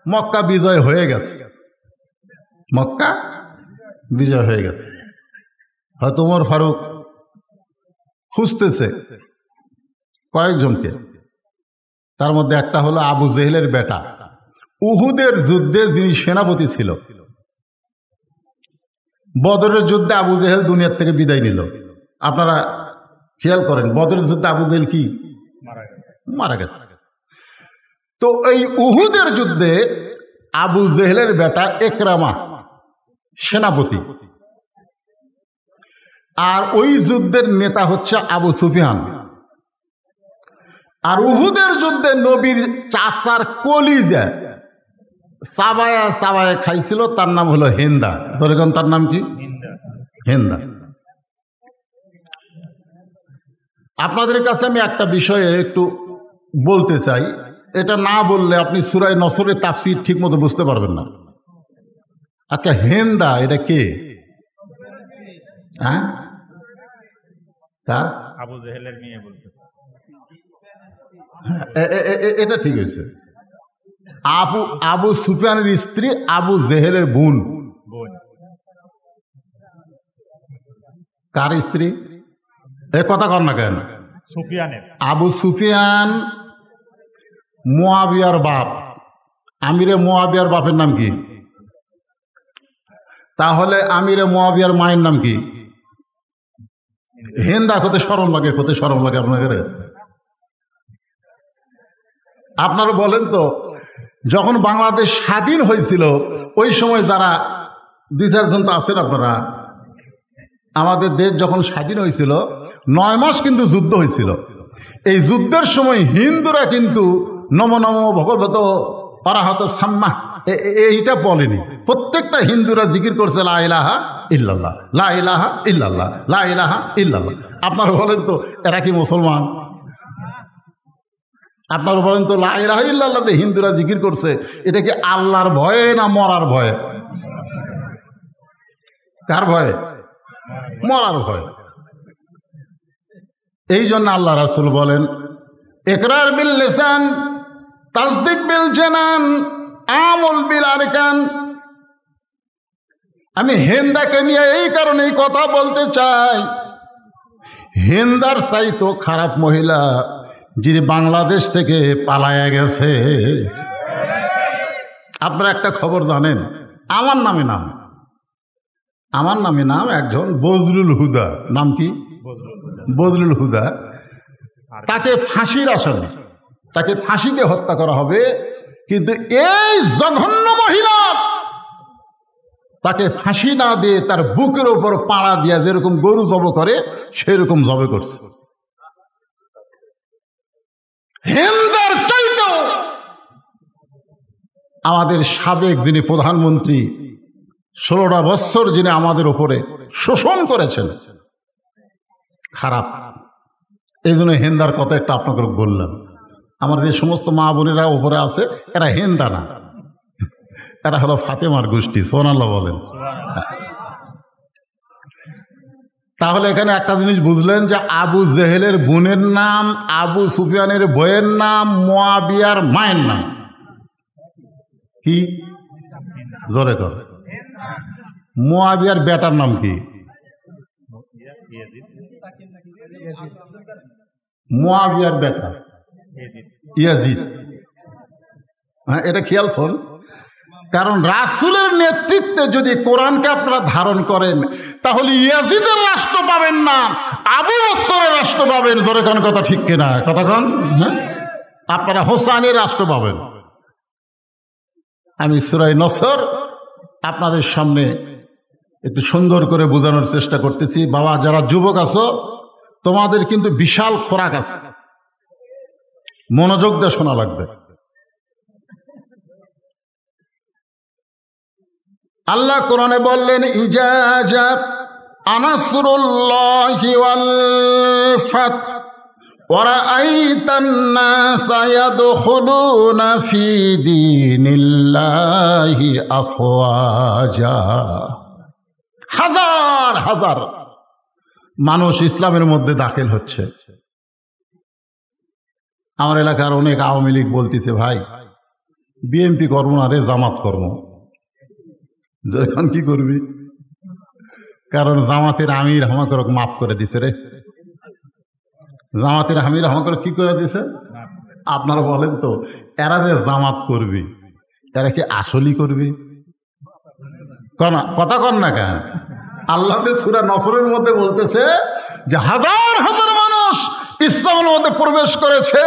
মক্কা বিজয় হয়ে গেছে, মক্কা বিজয় হয়ে গেছে। হয়তো ওমর ফারুক খুঁজতেছে কয়েকজনকে, তার মধ্যে একটা হলো আবু জেহেলের বেটা, উহুদের যুদ্ধে যিনি সেনাপতি ছিল। বদরের যুদ্ধে আবু জেহেল দুনিয়ার থেকে বিদায় নিল। আপনারা খেয়াল করেন, বদরের যুদ্ধে আবু জেহেল কি মারা গেছে। তো এই উহুদের যুদ্ধে আবু জেহেলের বেটা ইকরামা সেনাপতি, আর ওই যুদ্ধের নেতা হচ্ছে আবু সুফিয়ান। আর উহুদের যুদ্ধে নবীর চাচার কলিজা চাবায়া চাবায়া খাইছিল, তার নাম হলো হিন্দা। ধরেন তার নাম কি? হিন্দা। আপনাদের কাছে আমি একটা বিষয়ে একটু বলতে চাই, এটা না বললে আপনি সূরা নসরের তাফসীর ঠিক মতো বুঝতে পারবেন না। আচ্ছা, হিন্দা এটা কে? হ্যাঁ, তার আবু জেহেলের মেয়ে বলতে, এটা ঠিক হয়েছে। আবু সুফিয়ানের স্ত্রী আবু জেহেলের বোন। কার স্ত্রী? এ কথা কর না কেন? সুফিয়ানের। আবু সুফিয়ান মুয়াবিয়ার বাপ। আমিরে মুয়াবিয়ার বাপের নাম কি? তাহলে আমিরে মুয়াবিয়ার মায়ের নাম কি? হিন্দা। কত শরম লাগে, কত শরম লাগে আপনাদের। আপনারা বলেন তো, যখন বাংলাদেশ স্বাধীন হয়েছিল ওই সময় যারা দুই চারজন তো আছেন আপনারা, আমাদের দেশ যখন স্বাধীন হয়েছিল 9 মাস কিন্তু যুদ্ধ হয়েছিল। এই যুদ্ধের সময় হিন্দুরা কিন্তু নম নম ভগবত অরাহত সাম্মা এইটা বলেনি। প্রত্যেকটা হিন্দুরা জিকির করছে লা ইলাহা ইল্লাল্লাহ, লা ইলাহা ইল্লাল্লাহ, লা ইলাহা ইল্লাল্লাহ। আপনারা বলেন তো এরা কি মুসলমান? আপনারা বলেন তো লা ইলাহা ইল্লাল্লাহ যে হিন্দুরা জিকির করছে, এটা কি আল্লাহর ভয়ে না মরার ভয়ে? কার ভয়ে? মরার ভয়। এই জন্য আল্লাহ রাসূল বলেন, ইকরার বিল লিসান তাসদিক বিল জানান আমল বিল আরকান। আমি হিন্দাকে নিয়ে এই কারণেই কথা বলতে চাই, হিন্দার চাইতো খারাপ মহিলা যিনি বাংলাদেশ থেকে পালায়া গেছে। আপনারা একটা খবর জানেন? আমার নামে নাম একজন বজলুল হুদা। নাম কি? বজলুল হুদা। তাকে ফাঁসির আসামি, তাকে ফাঁসিতে হত্যা করা হবে। কিন্তু এই জঘন্য মহিলা তাকে ফাঁসি না দিয়ে তার বুকের উপর পাড়া দিয়া যেরকম গরু জব করে সেরকম জবে করছে। হিন্দার চাইতো আমাদের সাবেক যিনি প্রধানমন্ত্রী 16টা বছর যিনি আমাদের উপরে শোষণ করেছেন, খারাপ। এই জন্য হিন্দার কথা একটা আপনাকে বললাম। আমার যে সমস্ত মা বোনেরা উপরে আছে এরা হিন্দা না, এরা হলো ফাতেমার গোষ্ঠী। সুবহানাল্লাহ বলেন। তাহলে এখানে একটা জিনিস বুঝলেন যে আবু জেহেলের বোনের নাম, আবু সুফিয়ানের বইয়ের নাম, মুয়াবিয়ার মায়ের নাম কি? জোরে কর। মুয়াবিয়ার বেটার নাম কি? মুয়াবিয়ার বেটা ইয়াজিদ। হ্যাঁ, এটা খেয়াল করুন। কারণ রাসূলের নেতৃত্বে যদি কোরআনকে আপনারা ধারণ করেন তাহলে ইয়াজিদের রাষ্ট্র পাবেন না, আবু বকরের রাষ্ট্র পাবেন। ধরে কোন কথা ঠিক কিনা? কথা কন। হ্যাঁ, আপনারা হোসাইনের রাষ্ট্র পাবেন। আমি সূরা নসর আপনাদের সামনে একটু সুন্দর করে বোঝানোর চেষ্টা করতেছি। বাবা, যারা যুবক আছো তোমাদের কিন্তু বিশাল খোরাক আছে, মনোযোগ দিয়ে শোনা লাগবে। আল্লাহ কোরআনে বললেন, ইজা আনাসরুল্লাহি ওয়াল ফাত ওয়া রাআইতান নাসা ইয়াদখুলুনা ফি দীনিল্লাহি আফওয়াজা। হাজার হাজার মানুষ ইসলামের মধ্যে দাখিল হচ্ছে। আমার এলাকার অনেক আওয়ামী লীগ বলতেছে, ভাই বিএনপি করবো না রে, জামাত করবো। এখন কি করবি? কারণ জামাতের আমির আমাকে মাফ করে দিছে রে। জামাতের আমির আমাকে কি করে দিছে? আপনারা বলেন তো, এরা যে জামাত করবি, এরা কি আসলেই করবি? কথা কন না কেন? আল্লাহ সূরা নসরের মধ্যে বলতেছে যে হাজার হাজার মানুষ ইসলামের মধ্যে প্রবেশ করেছে,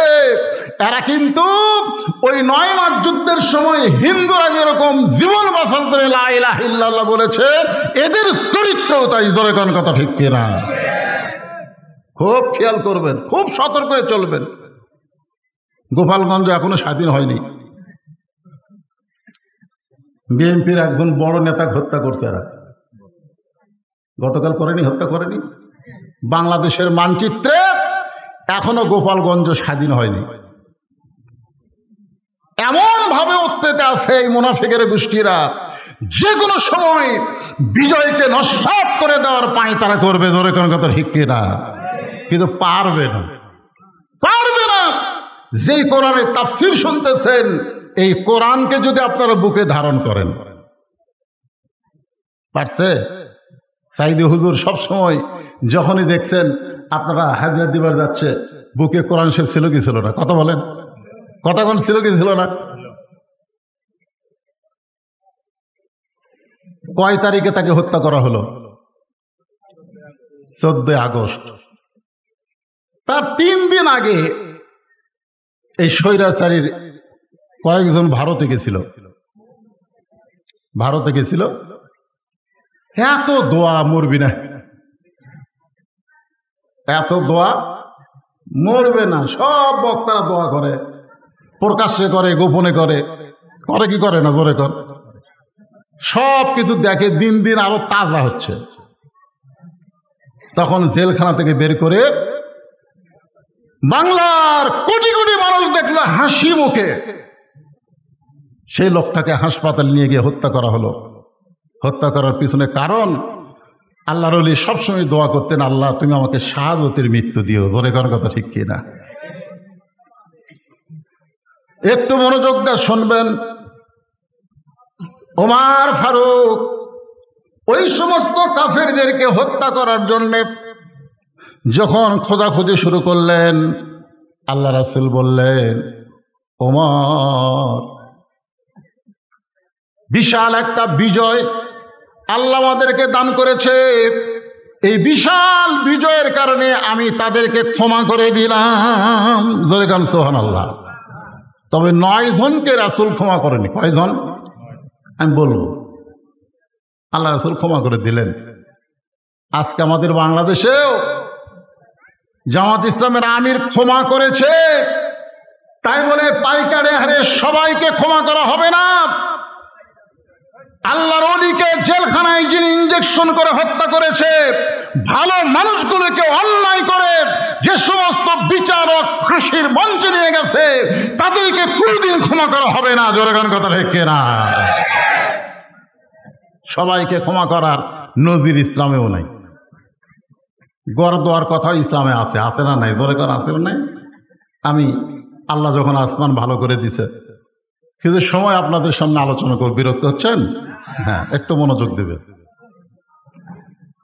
এরা কিন্তু ওই 9 মাস যুদ্ধের সময় হিন্দুরা যেরকম জীবন বাঁচার জন্য লা ইলাহা ইল্লাল্লাহ বলেছে, এদের চরিত্রও তাই। জোরে কোন কথা ঠিক কিনা? খুব খেয়াল করবেন, খুব সতর্ক হয়ে চলবেন। গোপালগঞ্জ এখনো স্বাধীন হয়নি। বিএনপির একজন বড় নেতা হত্যা করছে এরা। গতকাল করেনি? হত্যা করেনি? বাংলাদেশের মানচিত্রে এখনো গোপালগঞ্জ স্বাধীন হয়নি। এমন ভাবে উৎপেতে আছে এই মুনাফিকের গোষ্ঠীরা, যে কোনো সময় বিজয়কে নস্যাৎ করে দেওয়ার পায় তারা করবে। ধরে কোন কথা ঠিক কিনা? কিন্তু পারবে না, পারবে না। যেই কোরআনের তাফসীর শুনতেছেন, এই কোরআনকে যদি আপনারা বুকে ধারণ করেন, পারছে? সাইদি হুজুর সবসময় যখনই দেখছেন আপনারা হাজরা দিবার যাচ্ছে, বুকে কোরআন শরীফ ছিল কি ছিল না? কথা বলেন, কতক্ষণ ছিল কি ছিল না? কয় তারিখে তাকে হত্যা করা হলো? 14 আগস্ট। তার 3 দিন আগে এই স্বৈরাচারীর কয়েকজন ভারতে গেছিল। ভারতে গেছিল, এত দোয়া মরবি না, এত দোয়া মরবে না। সব বক্তারা দোয়া করে, প্রকাশ্যে করে, গোপনে করে, করে কি করে না? জোরে কর। সব কিছু দেখে, দিন দিন আরো তাজা হচ্ছে। তখন জেলখানা থেকে বের করে বাংলার কোটি কোটি মানুষ দেখলো হাসি মুখে, সেই লোকটাকে হাসপাতাল নিয়ে গিয়ে হত্যা করা হলো। হত্যা করার পিছনে কারণ, আল্লাহর ওলি সবসময় দোয়া করতেন, আল্লাহ তুমি আমাকে শাহাদাতের মৃত্যু দিও। জোরে করার কথা ঠিক কিনা? একটু মনোযোগ দিয়ে শুনবেন। ওমর ফারুক ওই সমস্ত কাফেরদেরকে হত্যা করার জন্য যখন খোঁজাখুঁজি শুরু করলেন, আল্লাহ রাসূল বললেন, ওমর, বিশাল একটা বিজয় আল্লাহ আমাদেরকে দান করেছে। এই বিশাল বিজয়ের কারণে আমি তাদেরকে ক্ষমা করে দিলাম। জোরে গান সুবহানাল্লাহ। তবে 9 জনকে রাসূল ক্ষমা করেনি। কয়জন? আমি বলবো। আল্লাহ রাসূল ক্ষমা করে দিলেন। আজকে আমাদের বাংলাদেশেও জামাত ইসলামের আমির ক্ষমা করেছে, তাই বলে পাইকারে হারে সবাইকে ক্ষমা করা হবে না। আল্লাহর ওলিকে জেলখানায় যিনি ইঞ্জেকশন করে হত্যা করেছে, ভালো মানুষগুলোকে অন্যায় করে যে সমস্ত বিচারক ফাঁসির মঞ্চে নিয়ে গেছে, তাদেরকে কোনদিন ক্ষমা করা হবে না। জোরেগান কথা রেখে না, সবাইকে ক্ষমা করার নজির ইসলামেও নাই। গড় দেওয়ার কথা ইসলামে আছে, আছে না নাই? জোরে কর, আছে না নাই? আমি আল্লাহ যখন আসমান ভালো করে দিছে, কিন্তু সময় আপনাদের সামনে আলোচনা করব। বিরক্ত হচ্ছেন? হ্যাঁ, একটু মনোযোগ দেবে।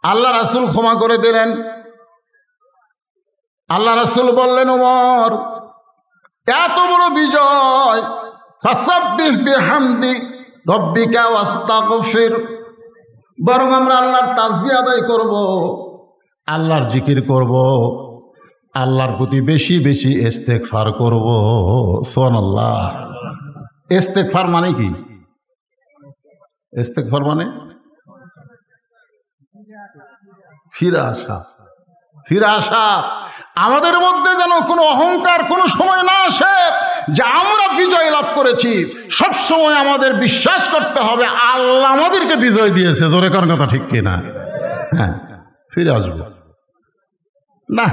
আল্লাহ রাসূল ক্ষমা করে দিলেন। আল্লাহ রাসূল বললেন, ওমর, এত বড় বিজয়, ফাসাব্বিহ বিহামদি রব্বিকা ওয়াস্তাগফির, বরং আমরা আল্লাহর তাসবিহ আদায় করব, আল্লাহর জিকির করব, আল্লাহর প্রতি বেশি বেশি ইস্তেগফার করব। সুবহানাল্লাহ। ইস্তেগফার মানে কি? ইস্তেগফার মানে ফিরে আসা। ফিরে আসা। আমাদের মধ্যে যেন কোনো অহংকার কোনো সময় না আসে যে আমরা বিজয় লাভ করেছি। সব সময় আমাদের বিশ্বাস করতে হবে আল্লাহ আমাদেরকে বিজয় দিয়েছে। জোরে কোন কথা ঠিক কিনা? হ্যাঁ, ফিরে আসবো না।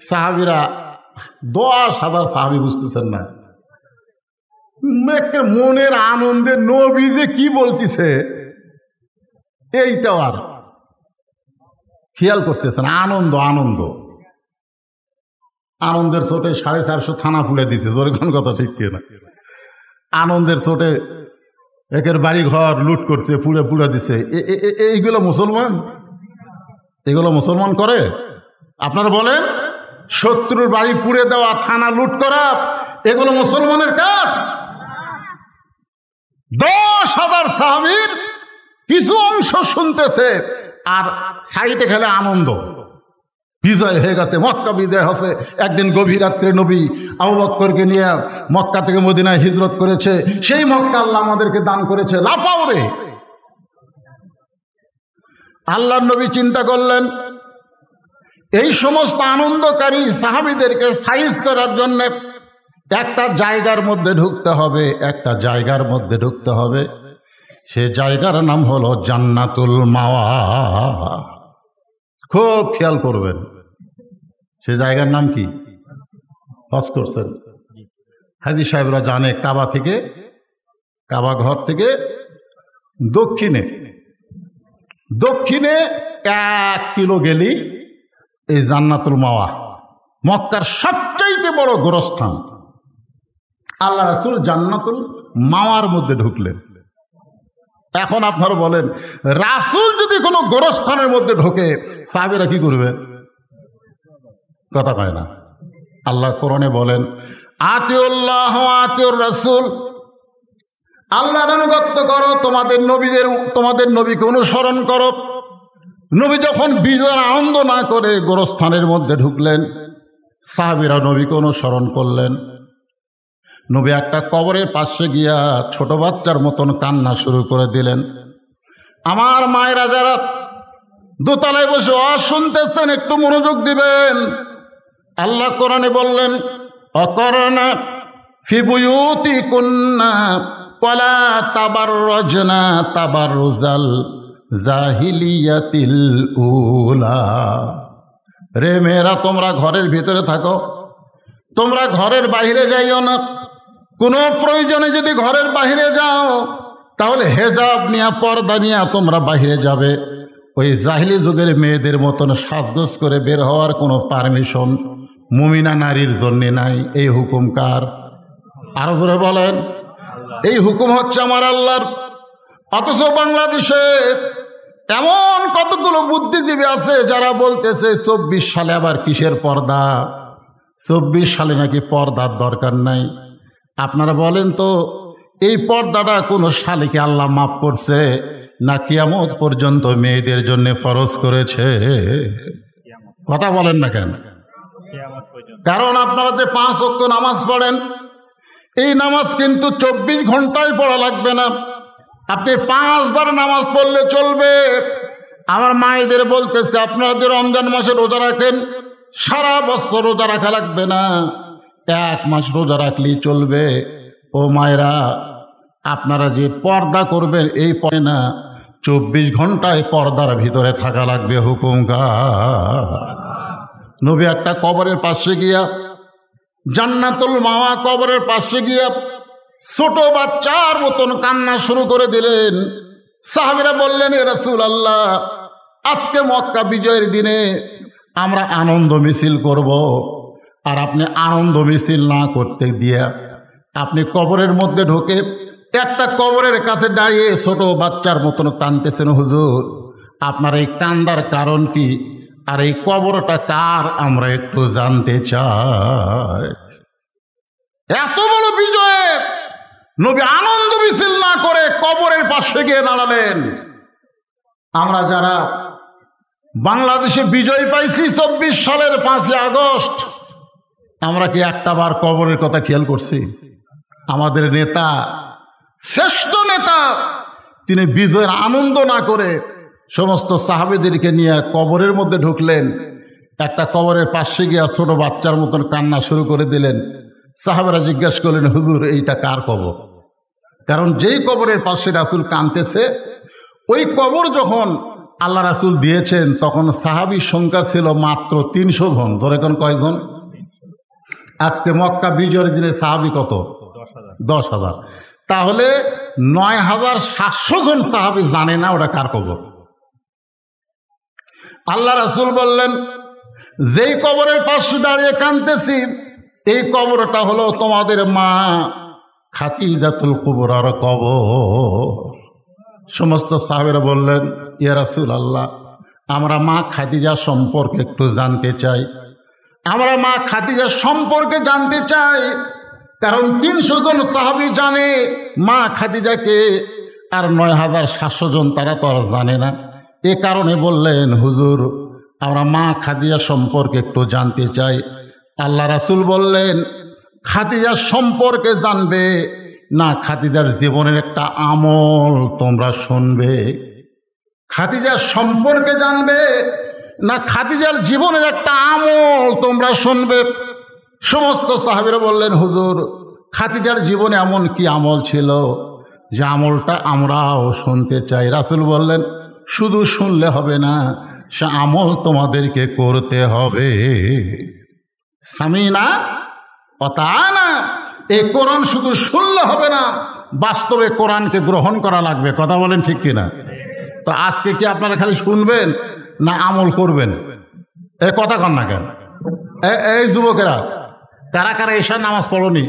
সাহাবীরা 10,000 সাহাবী, বুঝতেছেন না? মনের আনন্দে নবী যে কি বলতেছে এইটাও আর খেয়াল করতেছেন। আনন্দ আনন্দ আনন্দের চোটে 450 থানা পুড়ে দিছে। জোরে কোন কথা ঠিক কিনা? আনন্দের চোটে একের বাড়ি ঘর লুট করছে, পুড়ে পুড়ে দিছে। এইগুলো মুসলমান? এগুলো মুসলমান করে? আপনারা বলেন, শত্রুর বাড়ি পুড়ে দেওয়া, থানা লুট করা, এগুলো মুসলমানের কাজ? 10,000 সাহাবীর কিছু অংশ শুনতেছে আর সাইডে খেলে আনন্দ, বিজয় হয়ে গেছে, মক্কা বিজয় হচ্ছে। একদিন গভীর রাত্রে নবী আবু বকরকে নিয়ে মক্কা থেকে মদিনায় হিজরত করেছে, সেই মক্কা আল্লাহ আমাদেরকে দান করেছে, লাফাও রে। আল্লাহর নবী চিন্তা করলেন এই সমস্ত আনন্দকারী সাহাবীদেরকে সাইজ করার জন্য একটা জায়গার মধ্যে ঢুকতে হবে, একটা জায়গার মধ্যে ঢুকতে হবে। সে জায়গার নাম হলো জান্নাতুল মাওয়া। খুব খেয়াল করবেন, সে জায়গার নাম কি? হজ করছেন হাজী সাহেবরা জানে, কাবা ঘর থেকে দক্ষিণে 1 কিলো গেলি এই জান্নাতুল মাওয়া, মক্কার সবচাইতে বড় গোরস্থান। আল্লাহ রাসূল জান্নাতুল মাওয়ার মধ্যে ঢুকলেন। এখন আপনারা বলেন, রাসূল যদি কোনো গোরস্থানের মধ্যে ঢোকে, সাহাবীরা কি করবে? কথা কয় না। আল্লাহ কোরআনে বলেন, আতিউল্লাহ ওয়া আতিউর রাসূল, আল্লাহর আনুগত্য করো, তোমাদের নবীকে অনুসরণ করো। নবী যখন বিজয়ের আনন্দ না করে গোরস্থানের মধ্যে ঢুকলেন, সাহাবীরা নবীকে অনুসরণ করলেন। নবী একটা কবরের পাশে গিয়া ছোট বাচ্চার মতন কান্না শুরু করে দিলেন। আমার মায়েরা যারা দোতলায় বসে শুনতেছেন, একটু মনোযোগ দিবেন। আল্লাহ কোরআনে বললেন, অকরনা ফি বুয়ুতিকুন্না ওয়ালা তাবাররাজনা তাবাররুজাল জাহিলিয়াতিল উলা। রে মেয়েরা, তোমরা ঘরের ভিতরে থাকো, তোমরা ঘরের বাইরে যাইও না। কোনো প্রয়োজনে যদি ঘরের বাইরে যাও, তাহলে হেজাব নিয়া, পর্দা নিয়া তোমরা বাইরে যাবে। ওই জাহিলি যুগের মেয়েদের মতন সাজগোজ করে বের হওয়ার কোনো পারমিশন মুমিনা নারীর জন্যে নাই। এই হুকুম কার? আরো জোরে বলেন, এই হুকুম হচ্ছে আমার আল্লাহর। অথচ বাংলাদেশে এমন কতগুলো বুদ্ধিজীবী আছে যারা বলতেছে 24 সালে আবার কিসের পর্দা, 24 সালে নাকি পর্দার দরকার নাই। আপনারা বলেন তো, এই পর্দাটা কোন সালে কি আল্লাহ মাফ করছে, না কিয়ামত পর্যন্ত মেয়েদের জন্য ফরজ করেছে? কথা বলেন না কেন? কারণ আপনারা যে 5 ওয়াক্ত নামাজ পড়েন, এই নামাজ কিন্তু 24 ঘন্টায় পড়া লাগবে না। আপনি 5 বার নামাজ পড়লে চলবে। আমার মায়েদের বলতেছে, আপনারা যে রমজান মাসে রোজা রাখেন, সারা বছর রোজা রাখা লাগবে না, 1 মাস রোজা রাখলেই চলবে। ও মায়েরা, আপনারা যে পর্দা করবেন, এই পরে না, 24 ঘন্টায় পর্দার ভিতরে থাকা লাগবে। হুকুম কার? নবী একটা কবরের পাশে গিয়া, জান্নাতুল মাওয়া কবরের পাশে গিয়া ছোট বাচ্চার মতন কান্না শুরু করে দিলেন। সাহাবীরা বললেন, এ রাসূলুল্লাহ, আজকে মক্কা বিজয়ের দিনে আমরা আনন্দ মিছিল করব, আর আপনি আনন্দ মিছিল না করতে দিয়া আপনি কবরের মধ্যে ঢোকে একটা কবরের কাছে দাঁড়িয়ে ছোট বাচ্চার মতন কাঁদতেছেন। হুজুর, আপনার এই কান্দার কারণ কি, আর এই কবরটা কার, আমরা একটু জানতে চাই। এত বড় বিজয়ে নবী আনন্দ মিছিল না করে কবরের পাশে গিয়ে দাঁড়ালেন। আমরা যারা বাংলাদেশে বিজয় পাইছি 24 সালের 5 আগস্ট, আমরা কি একটা বার কবরের কথা খেয়াল করছি? আমাদের নেতা, শ্রেষ্ঠ নেতা, তিনি বিজয়ের আনন্দ না করে সমস্ত সাহাবীদেরকে নিয়ে কবরের মধ্যে ঢুকলেন। একটা কবরের পাশে গিয়া ছোট বাচ্চার মতন কান্না শুরু করে দিলেন। সাহাবারা জিজ্ঞেস করলেন, হুজুর, এইটা কার কবর? কারণ যেই কবরের পাশে রাসূল কাঁদতেছে, ওই কবর যখন আল্লাহ রাসূল দিয়েছেন, তখন সাহাবীর সংখ্যা ছিল মাত্র 300 জন। ধরে কোন কয়জন? আজকে মক্কা বিজয়ের দিনে সাহাবী কত? 10,000। তাহলে 9,700 জন সাহাবী জানে না ওটা কার কবর। আল্লাহ রাসূল বললেন, যেই কবরের পাশে দাঁড়িয়ে কাঁদতেছি, এই কবরটা হলো তোমাদের মা খাদিজাতুল কুবরার কবর। সমস্ত সাহাবেরা বললেন, ইয়া রাসূলুল্লাহ, আমরা মা খাদিজা সম্পর্কে একটু জানতে চাই, আমরা মা খাদিজা সম্পর্কে জানতে চাই। কারণ 300 জন সাহাবী জানে মা খাদিজাকে, আর 9700 জন তারা তো আর জানে না। এ কারণে বললেন, হুজুর আমরা মা খাদিজা সম্পর্কে একটু জানতে চাই। আল্লাহ রাসূল বললেন, খাদিজা সম্পর্কে জানবে না খাদিজার জীবনের একটা আমল তোমরা শুনবে? খাদিজার সম্পর্কে জানবে না খাদিজার জীবনের একটা আমল তোমরা শুনবে? সমস্ত সাহাবীরা বললেন, হুজুর খাদিজার জীবনে এমন কি আমল ছিল যে আমলটা আমরাও শুনতে চাই। রাসূল বললেন, শুধু শুনলে হবে না, সে আমল তোমাদেরকে করতে হবে। সামিনা ওয়া তাআনা, এই কোরআন শুধু শুনলে হবে না, বাস্তবে কোরআনকে গ্রহণ করা লাগবে। কথা বলেন ঠিক কিনা? তো আজকে কি আপনারা খালি শুনবেন না আমল করবেন? এই কথা কন না কেন? এই যুবকেরা, কারা কারা এশার নামাজ পড়নি?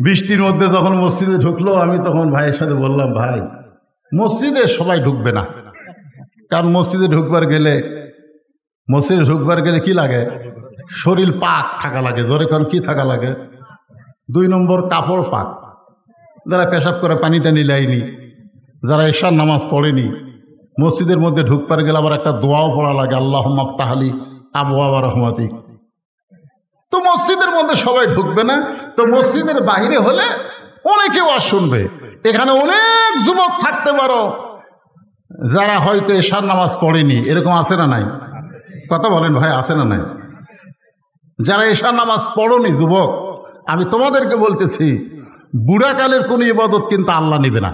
বৃষ্টির মধ্যে যখন মসজিদে ঢুকলো, আমি তখন ভাইয়ের সাথে বললাম, ভাই মসজিদে সবাই ঢুকবে না, কারণ মসজিদে ঢুকবার গেলে কি লাগে? শরীর পাক থাকা লাগে। ধরে কারণ কি থাকা লাগে? 2 নম্বর কাপড় পাক। যারা পেশাব করে পানি টানি লাইনি, যারা এশার নামাজ পড়েনি, মসজিদের মধ্যে ঢুকবার গেলে আবার একটা দোয়াও পড়া লাগে, আল্লাহুম্মা আফতাহলি আবওয়াবা রাহমাতিক। তো মসজিদের মধ্যে সবাই ঢুকবে না, তো মসজিদের বাইরে হলে অনেকে ওয়াজ শুনবে। এখানে অনেক যুবক থাকতে পারো যারা হয়তো এশার নামাজ পড়েনি, এরকম আছে না নাই? কথা বলেন ভাই, আছে না নাই? যারা এশার নামাজ পড়নি যুবক, আমি তোমাদেরকে বলতেছি, বুড়াকালের কোন ইবাদত কিন্তু আল্লাহ নিবে না।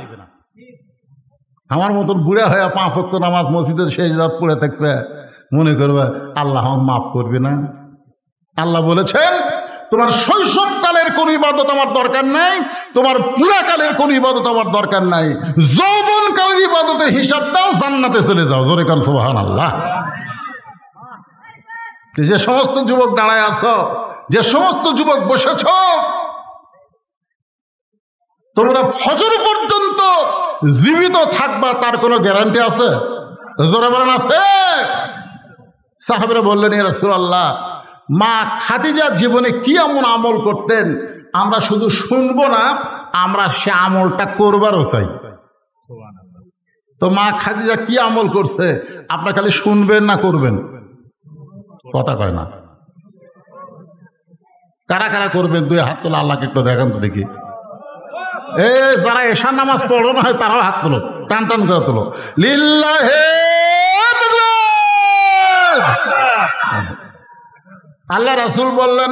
আমার মতন বুড়া হয়ে 5 ওয়াক্ত নামাজ মসজিদের শেষ রাত পড়ে থাকবে, মনে করবে আল্লাহ মাফ করবে না। আল্লাহ বলেছেন, তোমার শৈশবকালের কোন ইবাদত আমার দরকার নাই, তোমার বুড়াকালের কোন ইবাদত আমার দরকার নাই, যৌবনকালের ইবাদতের হিসাব দাও, জান্নাতে চলে যাও। জোরে কান সুবহানাল্লাহ। যে সমস্ত যুবক দাঁড়ায় আছো, যে সমস্ত যুবক বসেছ, তোমরা ফজর পর্যন্ত জীবিত থাকবা তার কোনো গ্যারান্টি আছে? জোরে বলেন, আছে? সাহাবীরা বললেন, ইয়া রাসূলুল্লাহ, মা খাদিজা জীবনে কি এমন আমল করতেন আমরা শুধু শুনবো না, আমরা সে আমলটা করবারও চাই। তো মা খাদিজা কি আমল করতে আপনারা খালি শুনবেন না করবেন? কথা কয় না। কারা কারা করবেন? 2 হাত তোলা, আল্লাহকে একটু দেখান তো দেখি। যারা এশার নামাজ পড়ো না হয় তারাও হাত তোলো, টান টান করে তোলো। লিল্লাহে আল্লাহ রাসূল বললেন,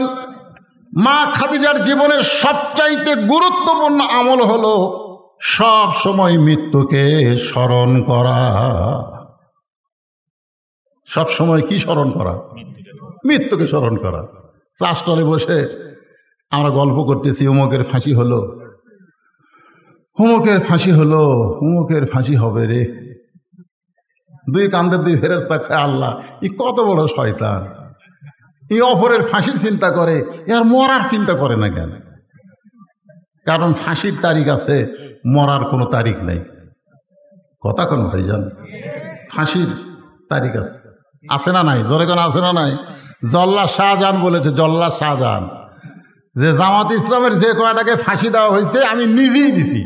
মা খাদিজার জীবনের সবচাইতে গুরুত্বপূর্ণ আমল হলো সব সময় মৃত্যুকে স্মরণ করা। সব সময় কি স্মরণ করা? মৃত্যুকে স্মরণ করা। চাষতলে বসে আমরা গল্প করতেছি, অমুকের ফাঁসি হলো, হুমুকের ফাঁসি হলো, হুমুকের ফাঁসি হবে রে। 2 কান্দের 2 ফেরেশতা, আল্লাহ ই কত বড় শয়তান, এই অপরের ফাঁসির চিন্তা করে, আর মরার চিন্তা করে না কেন? কারণ ফাঁসির তারিখ আছে, মরার কোনো তারিখ নাই। কথা কোন ভাইজান? ফাঁসির তারিখ আছে, আছে না নাই? জোরে কোন আছে না নাই? জল্লাদ শাহজাহান বলেছে, জল্লাদ শাহজাহান, যে জামাত ইসলামের যে কয়টাকে ফাঁসি দেওয়া হয়েছে আমি নিজেই দিছি।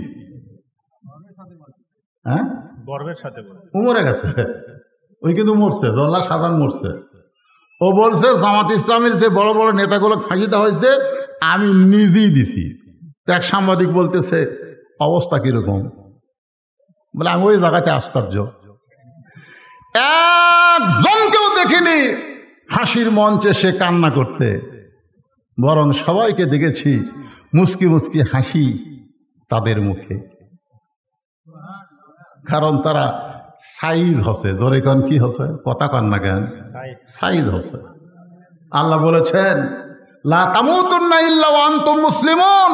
হ্যাঁ, গর্বের সাথে উমরে গেছে, ওই কিন্তু মরছে, জল্লাদ শাহজাহান মরছে। ও বলছে জামাত ইসলামের যে বড় বড় নেতাগুলো ফাঁসি দেওয়া হয়েছে আমি নিজেই দিছি। তো এক সাংবাদিক বলতেছে, অবস্থা কিরকম? বলে আমি ওই জায়গাতে আশ্চর্য, একজনকেও দেখিনি হাসির মঞ্চে সে কান্না করতে, বরং সবাইকে দেখেছি মুস্কি মুস্কি হাসি তাদের মুখে। কারণ তারা সাইদ হসে। ধরে কন কি হসে? কথা কন না কেন? সাইদ হসে। আল্লাহ বলেছেন, লা তামুতুন্না ইল্লা ওয়া আনতুম মুসলিমুন,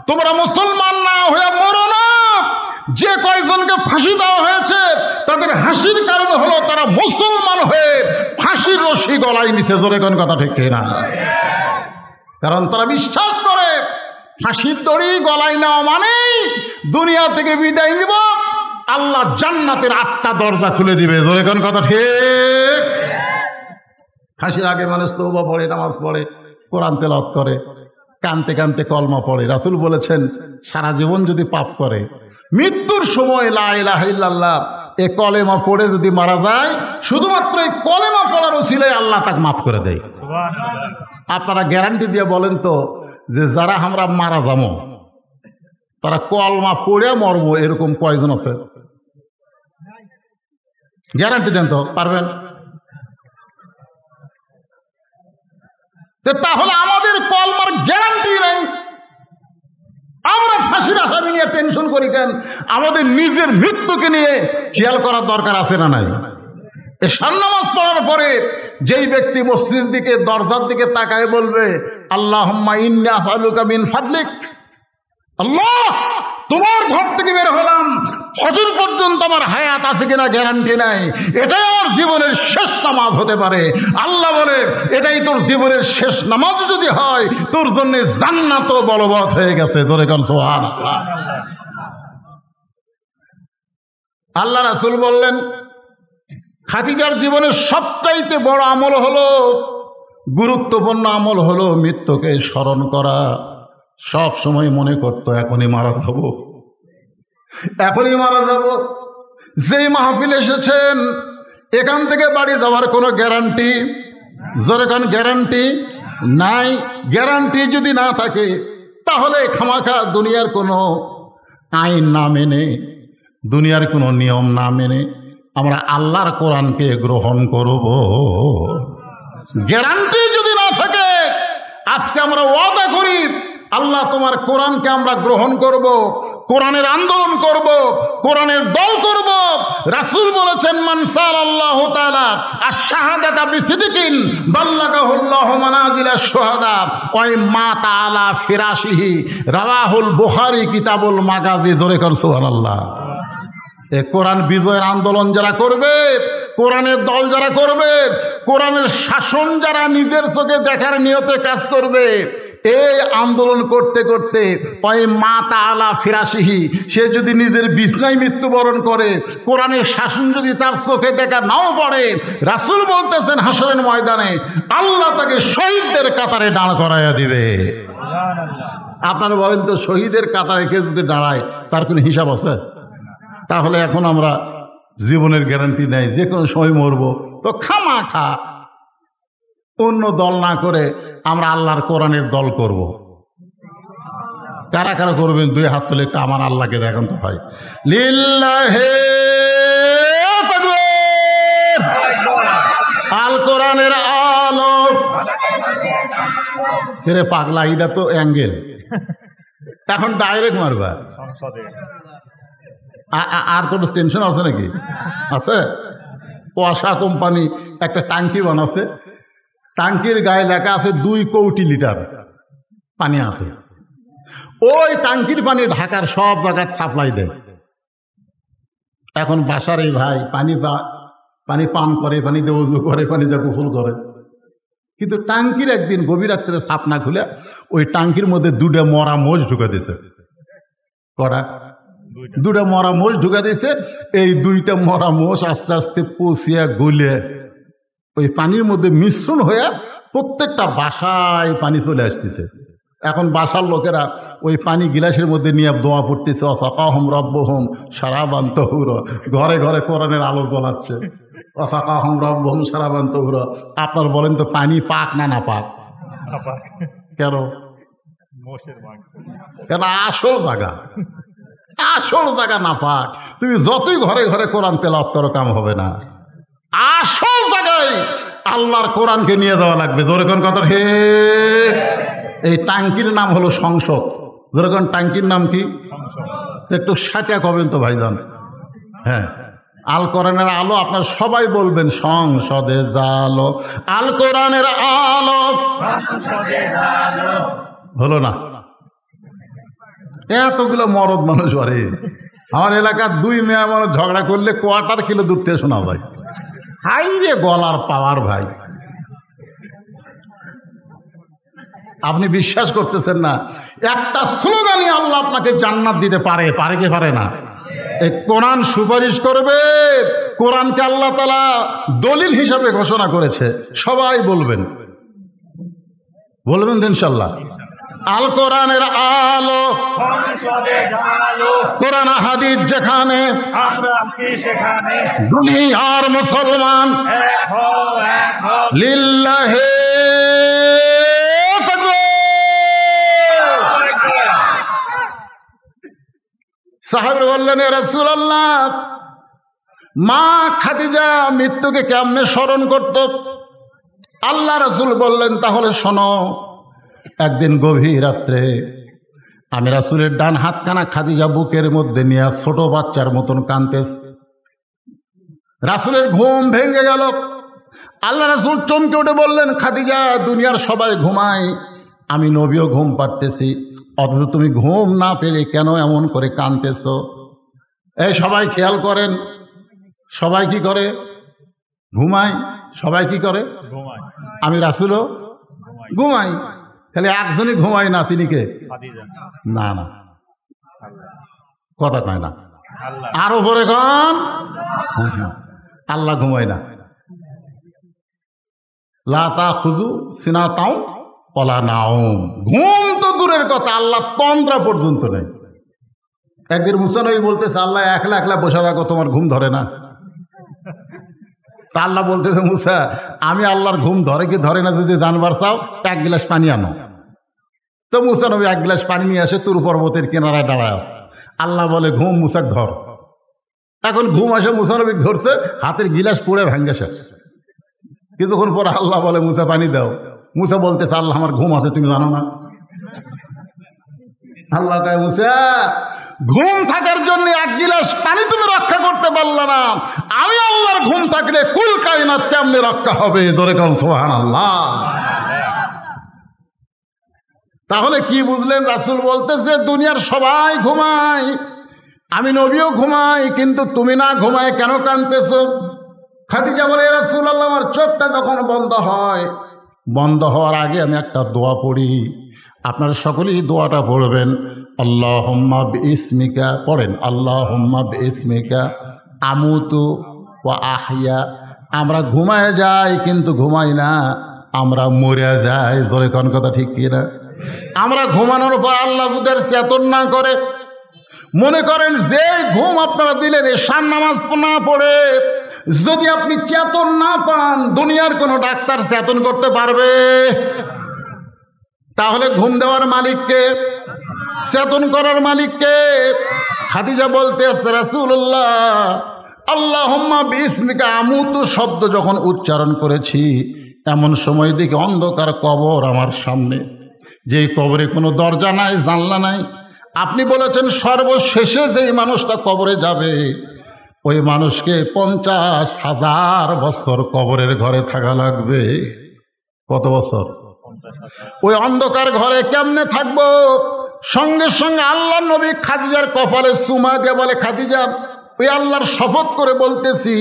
তোমরা মুসলমান না হয়ে মরো না। যে কয়জনকে ফাঁসি দেওয়া হয়েছে তাদের হাসির কারণ হলো তারা মুসলমান হয়ে ফাঁসির রশি গলায় নিচে। জোরে কোন কথা ঠিক না? কারণ তারা বিশ্বাস করে ফাঁসির দড়ি গলায় নেওয়া মানেই দুনিয়া থেকে বিদায় নিব, আল্লাহ জান্নাতের 8টা দরজা খুলে দিবে। জোরে কোন কথা ঠিক? ফাঁসির আগে মানুষ তওবা পড়ে, নামাজ পড়ে, কোরআন তেলাওয়াত করে, কানতে কানতে কলমা পড়ে। রাসূল বলেছেন সারা জীবন যদি পাপ করে মৃত্যুর সময় লা ইলাহা ইল্লাল্লাহ এ কলেমা পড়ে যদি মারা যায়, শুধুমাত্র এই কলেমা পড়ার ওসিলায় আল্লাহ তাকে মাফ করে দেয়। আপনারা গ্যারান্টি দিয়ে বলেন তো যে যারা আমরা মারা যাবো তারা কলমা পড়ে মরবো, এরকম কয়জন আছে? গ্যারান্টি দেন তো, পারবেন? তাহলে আমাদের কলমার গ্যারান্টি নেই, আমরা ফাঁসির আসামি নিয়ে টেনশন করি কেন? আমাদের নিজের মৃত্যুকে নিয়ে খেয়াল করার দরকার আছে না নাই? এশার নামাজ পড়ার পরে যেই ব্যক্তি মসজিদের দিকে, দরজার দিকে তাকায় বলবে আল্লাহুম্মা ইন্নী আসআলুকা মিন ফাদলিক, আল্লাহ তোমার ঘর থেকে বের হলাম, ফজর পর্যন্ত আমার হায়াত আছে কিনা গ্যারান্টি নাই, এটাই আমার জীবনের শেষ নামাজ হতে পারে। আল্লাহ বলে এটাই তোর জীবনের শেষ নামাজ যদি হয়, তোর জন্য জান্নাতও বলবৎ হয়ে গেছে। ধরে কোন সুবহানাল্লাহ। আল্লাহ রাসূল বললেন খাদিজার জীবনের সবচাইতে বড় আমল হলো, গুরুত্বপূর্ণ আমল হলো মৃত্যুকে স্মরণ করা। সব সময় মনে করতো এখনই মারা যাব, এখনই মারা যাব। যেই মাহফিল এসেছেন এখান থেকে বাড়ি যাওয়ার কোনো গ্যারান্টি, জোরে কান গ্যারান্টি নাই। গ্যারান্টি যদি না থাকে তাহলে খামাখা দুনিয়ার কোনো আইন না মেনে, দুনিয়ার কোনো নিয়ম না মেনে আমরা আল্লাহর কোরআনকে গ্রহণ করব। গ্যারান্টি যদি না থাকে, আজকে আমরা ওয়াদা করি আল্লাহ তোমার কোরআনকে আমরা গ্রহণ করব, কোরআনের আন্দোলন করব, কোরআনের দল করব। রাসূল বলেছেন মান সাল্লাল্লাহু তাআলা আশ-শাহাদাতা বিসিদকিন বাল্লাগাহুল্লাহু মানাজিলাশ শুহাদা ওয়া মাতা আলা ফিরাশিহি, রাওয়াহুল বুখারী কিতাবুল মাগাজি। ধরে কর সুবহানাল্লাহ। এ কোরআন বিজয়ের আন্দোলন যারা করবে, কোরআনের দল যারা করবে, কোরআনের শাসন যারা নিজের চোখে দেখার নিয়তে কাজ করবে, এই আন্দোলন করতে করতে ওই মাতা আলা ফিরাশিহি, সে যদি নিজের বিছনায় মৃত্যুবরণ করে, কোরআনের শাসন যদি তার চোখে দেখা নাও পড়ে, রাসূল বলতেছেন হাসরের ময়দানে আল্লাহ তাকে শহীদদের কাতারে দাঁড় করাইয়া দিবে। আপনারা বলেন তো শহীদের কাতারে কেউ যদি দাঁড়ায় তার কোনো হিসাব আছে? তাহলে এখন আমরা জীবনের গ্যারান্টি নেই, যে কোনো সময় মরবো, তো খামাখা অন্য দল না করে আমরা আল্লাহর কোরআনের দল করব। কারা কারা করবেন? 2 হাত তুলে একটা আমার আল্লাহকে দেখান তো ভাই। লিল্লাহে তাকবীর, আল কোরআনের আলো। রে পাগলা, এটা তো অ্যাঙ্গেল, এখন ডাইরেক্ট মারবা। আর কোনো টেনশন আছে নাকি? আছে। ওয়াসা কোম্পানি একটা ট্যাঙ্কি বানাচ্ছে, ট্যাঙ্কির গায়ে লেখা আছে 2 কোটি লিটার পানি আছে। ওই ট্যাঙ্কির পানি ঢাকার সব জায়গায় সাপ্লাই দেয়। এখন বাসার এই ভাই পানি পান করে, পানিতে উজু করে, পানিতে গোসল করে, কিন্তু ট্যাঙ্কির একদিন গভীর রাত্রে সাপ না খুলে ওই ট্যাঙ্কির মধ্যে 2টা মরা মোষ ঢুকে দিয়েছে। কটা? 2টা মরা মোষ ঢুকে দিয়েছে। এই 2টা মরা মোষ আস্তে আস্তে পচিয়া গলে ওই পানির মধ্যে মিশ্রণ হয়ে প্রত্যেকটা বাসায় পানি চলে আসতেছে। এখন বাসার লোকেরা ওই পানি গিলাসের মধ্যে নিয়ে দোয়া পড়তেছে, ওয়াসাকাহুম রাব্বুহুম শারাবান তাহুরা। ঘরে ঘরে কোরআনের আলো জ্বলাচ্ছে, ওয়াসাকাহুম রাব্বুহুম শারাবান তাহুরা। আপনার বলেন তো পানি পাক না না পাক? কেন? কেন? আসল জায়গা না পাক। তুমি যতই ঘরে ঘরে কোরআন তেলাওয়াত করো কাম হবে না। আসল জায়গায় আল্লাহর কোরআনকে নিয়ে যাওয়া লাগবে। ধরে কোন কথা হে, এই ট্যাঙ্কির নাম হলো সংসদ। ধরে কোন ট্যাঙ্কির নাম কি? একটু সাথে কবেন তো ভাইজান। হ্যাঁ, আল কোরআনের আলো। আপনার সবাই বলবেন সংসদে জালো, আল কোরআনের আলো। হলো না? এতগুলো মরদ মানুষ আরে আমার এলাকার 2 মেয়ে মানুষ ঝগড়া করলে 1/4 কিলো দুধ থেকে শোনা ভাই। হাই রে গলার পাওয়ার ভাই। আপনি বিশ্বাস করতেছেন না, একটা স্লোগানই আল্লাহ আপনাকে জান্নাত দিতে পারে, পারে কি পারে না? এই কোরআন সুপারিশ করবে। কোরআনকে আল্লাহ তাআলা দলিল হিসাবে ঘোষণা করেছে। সবাই বলবেন, বলবেন তো ইনশাআল্লাহ। আল কোরআনের আলো, কোরআন হাদিস যেখানে, দুনিয়ার মুসলমান লিল্লাহি সাহাবী বললেন, ইয়া রাসূলুল্লাহ, মা খাদিজা মৃত্যুকে কেমনে স্মরণ করত? আল্লাহ রাসূল বললেন, তাহলে শোনো। একদিন গভীর রাত্রে আমি রাসূলের ডান হাতখানা খাদিজা বুকের মধ্যে নিয়ে ছোট বাচ্চার মতন কাঁদতেছে। রাসূলের ঘুম ভেঙে গেল। আল্লাহ রাসূল চমকে উঠে বললেন, খাদিজা, দুনিয়ার সবাই ঘুমায়, আমি নবীও ঘুম পাড়তেছি, অথচ তুমি ঘুম না পেলে কেন এমন করে কাঁদতেছ? এই সবাই খেয়াল করেন, সবাই কি করে? ঘুমায়। সবাই কি করে? আমি রাসূলও ঘুমাই। খালি একজনই ঘুমায় না, তিনি কে? না না, কথা কয় না, আরো জোরে কন। আল্লাহ ঘুমায় না। লা তাখুযু সিনাতাও ওয়ালা নাওম। ঘুম তো দূরের কথা, আল্লাহ তন্দ্রা পর্যন্ত নেই। একদিন মুসা নবী বলতেছে, আল্লাহ একলা একলা বসে থাকো, তোমার ঘুম ধরে না? তা আল্লাহ বলতেছে, মুসা, আমি আল্লাহর ঘুম ধরে কি ধরে না যদি জানবার চাও, এক গ্লাস পানি আনো। তো মুসা নবী এক গ্লাস পানি নিয়ে আসে, তুর পর্বতের কিনারায় দাঁড়ায় আছে। আল্লাহ বলে, ঘুম মুসাক ধর। এখন ঘুম আসে, মুসা নবী ধরছে, হাতের গিলাস পুড়ে ভেঙ্গে শেষ। কিছুক্ষণ পর আল্লাহ বলে, মুসা পানি দাও। মুসা বলতেছে, আল্লাহ আমার ঘুম আছে, তুমি জানো না? আল্লাহ কয়, মুসা, ঘুম থাকার জন্য এক গিলাস পানি তুমি রক্ষা করতে পারলা না, আমি আল্লাহর ঘুম থাকলে কুল কায়নাত কেমনে রক্ষা হবে? ধরে কোন সুবহানাল্লাহ। তাহলে কি বুঝলেন? রাসূল বলতেছে, দুনিয়ার সবাই ঘুমায়, আমি নবীও ঘুমাই, কিন্তু তুমি না ঘুমায় কেন কাঁদতেছ? খাদিজা বলে, ইয়া রাসূলুল্লাহ, আমার চোখটা যখন বন্ধ হয়, বন্ধ হওয়ার আগে আমি একটা দোয়া পড়ি, আপনারা সকলেই দোয়াটা পড়বেন। আল্লাহুম্মা বিইসমিকা, পড়েন, আল্লাহুম্মা বিইসমিকা আমুতু ওয়া আহইয়া। আমরা ঘুমায় যাই কিন্তু ঘুমাই না, আমরা মরে যাই। ধরে কোন কথা ঠিক কিনা? আমরা ঘুমানোর পর আল্লাহ যদি চেতন না করে, মনে করেন যে ঘুম আপনারা দিলেন এশার নামাজ না পড়ে যদি আপনি চেতন না পান, দুনিয়ার কোনো ডাক্তার চেতন করতে পারবে? তাহলে ঘুম দেওয়ার মালিককে, চেতন করার মালিককে? খাদিজা বলতেছে, রাসূলুল্লাহ, আল্লাহুম্মা বিইসমিকা আমুতু শব্দ যখন উচ্চারণ করেছি, এমন সময় দিকে অন্ধকার কবর আমার সামনে, যেই কবরে কোনো দরজা নাই, জানলা নাই। আপনি বলেছেন সর্বশেষে যেই মানুষটা কবরে যাবে, ওই মানুষকে 50,000 বছর কবরের ঘরে থাকা লাগবে। কত বছর? ওই অন্ধকার ঘরে কেমনে থাকবো? সঙ্গে সঙ্গে আল্লাহর নবী খাদিজার কপালে চুমা দিয়ে বলে, খাদিজা, ওই আল্লাহর শপথ করে বলতেছি,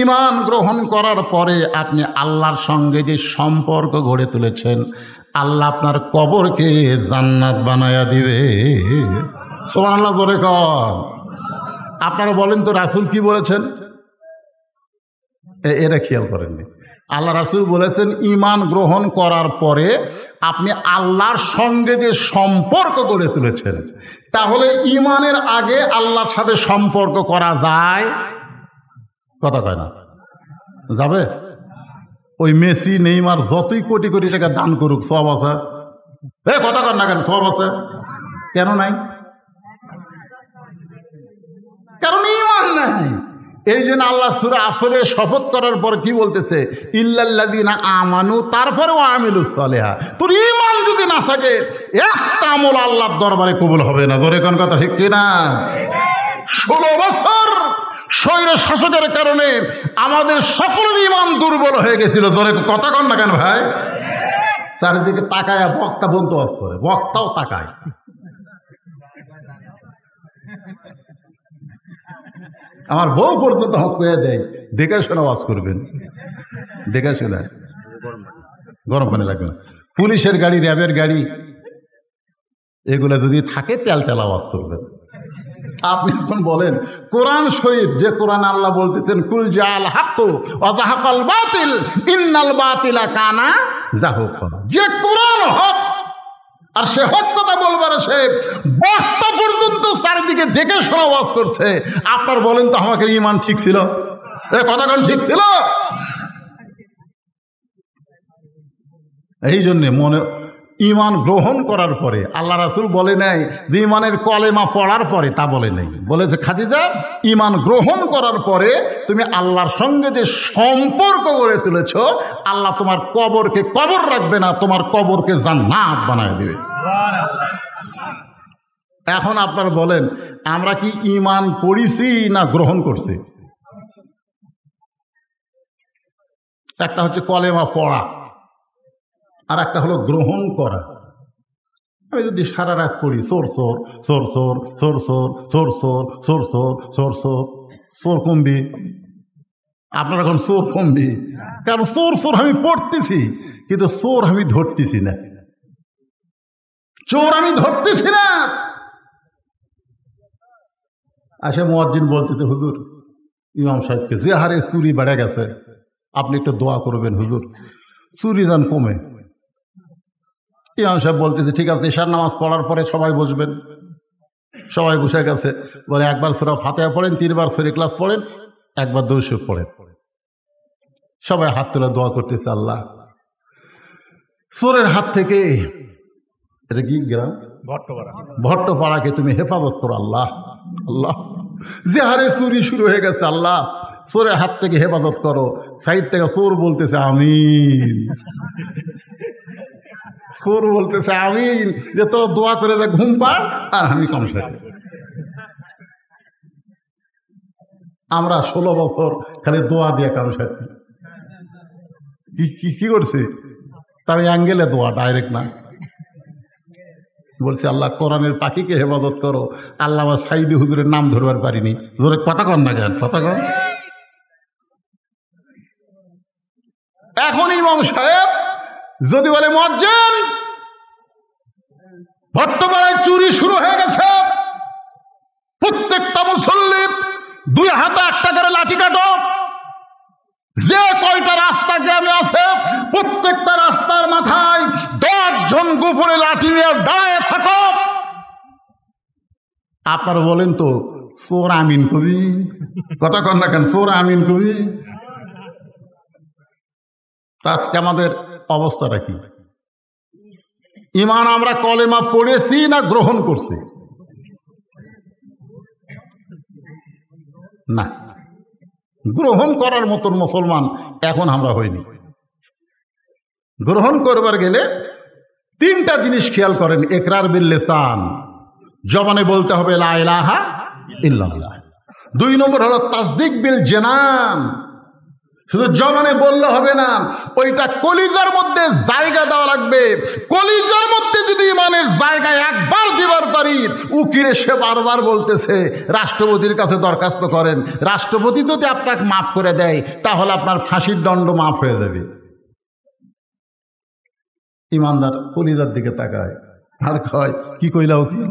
ঈমান গ্রহণ করার পরে আপনি আল্লাহর সঙ্গে যে সম্পর্ক গড়ে তুলেছেন, আল্লাহ আপনার কবরকে জান্নাত বানায়া দিবে। সুবহানাল্লাহ, জোরে কর। আপনারা বলেন তো, রাসূল কি বলেছেন? এরা খেয়াল করেননি। আল্লাহ রাসূল বলেছেন, ঈমান গ্রহণ করার পরে আপনি আল্লাহর সঙ্গে যে সম্পর্ক গড়ে তুলেছেন, তাহলে ঈমানের আগে আল্লাহর সাথে সম্পর্ক করা যায়? কথা কয় না, যাবে? ওই মেসি নেইমার যতই কোটি কোটি টাকা দান করুক, সওয়াব আছে? কথা কর না কেন? সওয়াব আছে কেন নাই? কারণ ঈমান নাই। এই জন্য আল্লাহ সূরা আসরে শপথ করার পর কি বলতেছে? ইল্লাল্লাযীনা আমানু, তারপরে ওয়া আমিলুস সালিহাত। তোর ঈমান যদি না থাকে, একটা আমল আল্লাহর দরবারে কবুল হবে না। ধরে কোন কথা ঠিক কিনা? 16 বছর স্বৈর শাসকের কারণে আমাদের সকলের ঈমান দুর্বল হয়ে গেছিল। ধরে কথা কন না কেন ভাই? চারিদিকে তাকায় বক্তা বলতে ওয়াজ করে, বক্তাও তাকায়। আমার বউ পর্যন্ত হক করে দেয়, দেখে শোনা ওয়াজ করবেন, দেখে শোনা। গরম পানি লাগবে না। পুলিশের গাড়ি, র্যাবের গাড়ি, এগুলো যদি থাকে তেল তেল আওয়াজ করবেন। আপনি এখন বলেন কোরআন শরীফ, যে কোরআন আল্লাহ বলতেছেন কুল জাল হাক্কু ওয়া যাহাকাল বাতিল ইন্নাল বাতিলা কানা যাহুকা, যে কোরআন হক আর সে হক কথা বলবার সে বস্তা পর্যন্ত চারিদিকে দেখে শোনা ওয়াজ করছে, আপনার বলেন তো আমাকে ঈমান ঠিক ছিল? এ কথা কোন ঠিক ছিল? এই জন্যে মনে ঈমান গ্রহণ করার পরে আল্লাহ রাসূল বলে নাই যে ঈমানের কলেমা পড়ার পরে, তা বলে নাই। বলেছে খাদিজা ঈমান গ্রহণ করার পরে তুমি আল্লাহর সঙ্গে যে সম্পর্ক গড়ে তুলেছ, আল্লাহ তোমার কবরকে কবর রাখবে না, তোমার কবরকে জান্নাত বানায় দিবে। এখন আপনার বলেন আমরা কি ঈমান পড়িছি না গ্রহণ করছি? একটা হচ্ছে কলেমা পড়া, আর একটা হলো গ্রহণ করা। আমি যদি সারা রাত পড়ি সোর সোর সোর সোর সোর সোর সোর সোর সোর সোর সোর সোর সোর কমবি, আপনার এখন সোর কমবি, কারণ সোর সোর আমি পড়তেছি কিন্তু সোর আমি ধরতেছি না, চোর আমি ধরতেছি না। আসে মুয়াজ্জিন বলতেছে হুজুর ইমাম সাহেবকে যে হারে চুরি বেড়ে গেছে আপনি একটু দোয়া করবেন হুজুর, চুরি যেন কমে। ইমাম সাহেব বলতেছে ঠিক আছে, ঈশার নামাজ পড়ার পরে সবাই বসবেন। সবাই বসে গেছে। বলে একবার সূরা ফাতিহা পড়েন, 3 বার সূরা ইখলাস পড়েন, একবার দুরূদ শরীফ পড়েন। সবাই হাত তুলে দোয়া করতেছে আল্লাহ চোরের হাত থেকে, এটা কি গ্রাম ভট্টপাড়াকে তুমি হেফাজত করো আল্লাহ। আল্লাহ যে হারে চুরি শুরু হয়ে গেছে আল্লাহ চোরের হাত থেকে হেফাজত করো। সাইড থেকে চোর বলতেছে আমিন, চোর বলতেছে আমিন, যে তোর দোয়া করে দে ঘুম পাড় আর আমি কম সাথে। আমরা 16 বছর খালি দোয়া দিয়ে কাম সারছি। কি করছি? তবে অ্যাঙ্গেলে দোয়া, ডাইরেক্ট না। বলছি আল্লাহ কোরআনের পাখিকে হেফাজত করো। আল্লাহ সাইদি হুজুরের নাম ধরবার পারিনি। জোরে কথা কন না কেন? কথা কন। এখন ইমাম সাহেব যদি বলে মুয়াজ্জিন ভট্টপাড়ায় চুরি শুরু হয়ে গেছে, প্রত্যেকটা মুসল্লি 2 হাতে একটা করে লাঠি কাটো, যে কয়টা রাস্তা গ্রামে আছে প্রত্যেকটা রাস্তার মাথায় 10 জন গোপনে লাঠি নিয়ে দাঁড়িয়ে থাকো। আপনারা বলেন তো চোর আমিন কবি? কথা কন না কেন? চোর আমিন কবি? আজকে আমাদের অবস্থাটা কি? ঈমান আমরা কলেমা পড়েছি না গ্রহণ করছি? না, গ্রহণ করার মতন মুসলমান এখন আমরা হইনি। গ্রহণ করবার গেলে 3টা জিনিস খেয়াল করেন। ইকরার বিল লিসান, জবানে বলতে হবে লা ইলাহা ইল্লাল্লাহ। 2 নম্বর হলো তাসদিক বিল জানান, শুধু জবানে বললে হবে না, ওইটা কলিজার মধ্যে জায়গা দেওয়া লাগবে। কলিজার মধ্যে যদি ইমানের জায়গায় একবার দিবার পারি, উকিরে সে বারবার বলতেছে রাষ্ট্রপতির কাছে দরখাস্ত করেন, রাষ্ট্রপতি যদি আপনাকে মাফ করে দেয় তাহলে আপনার ফাঁসির দণ্ড মাফ হয়ে যাবে। ইমানদার কলিজার দিকে তাকায় আর কয় কি কইলা উকিল?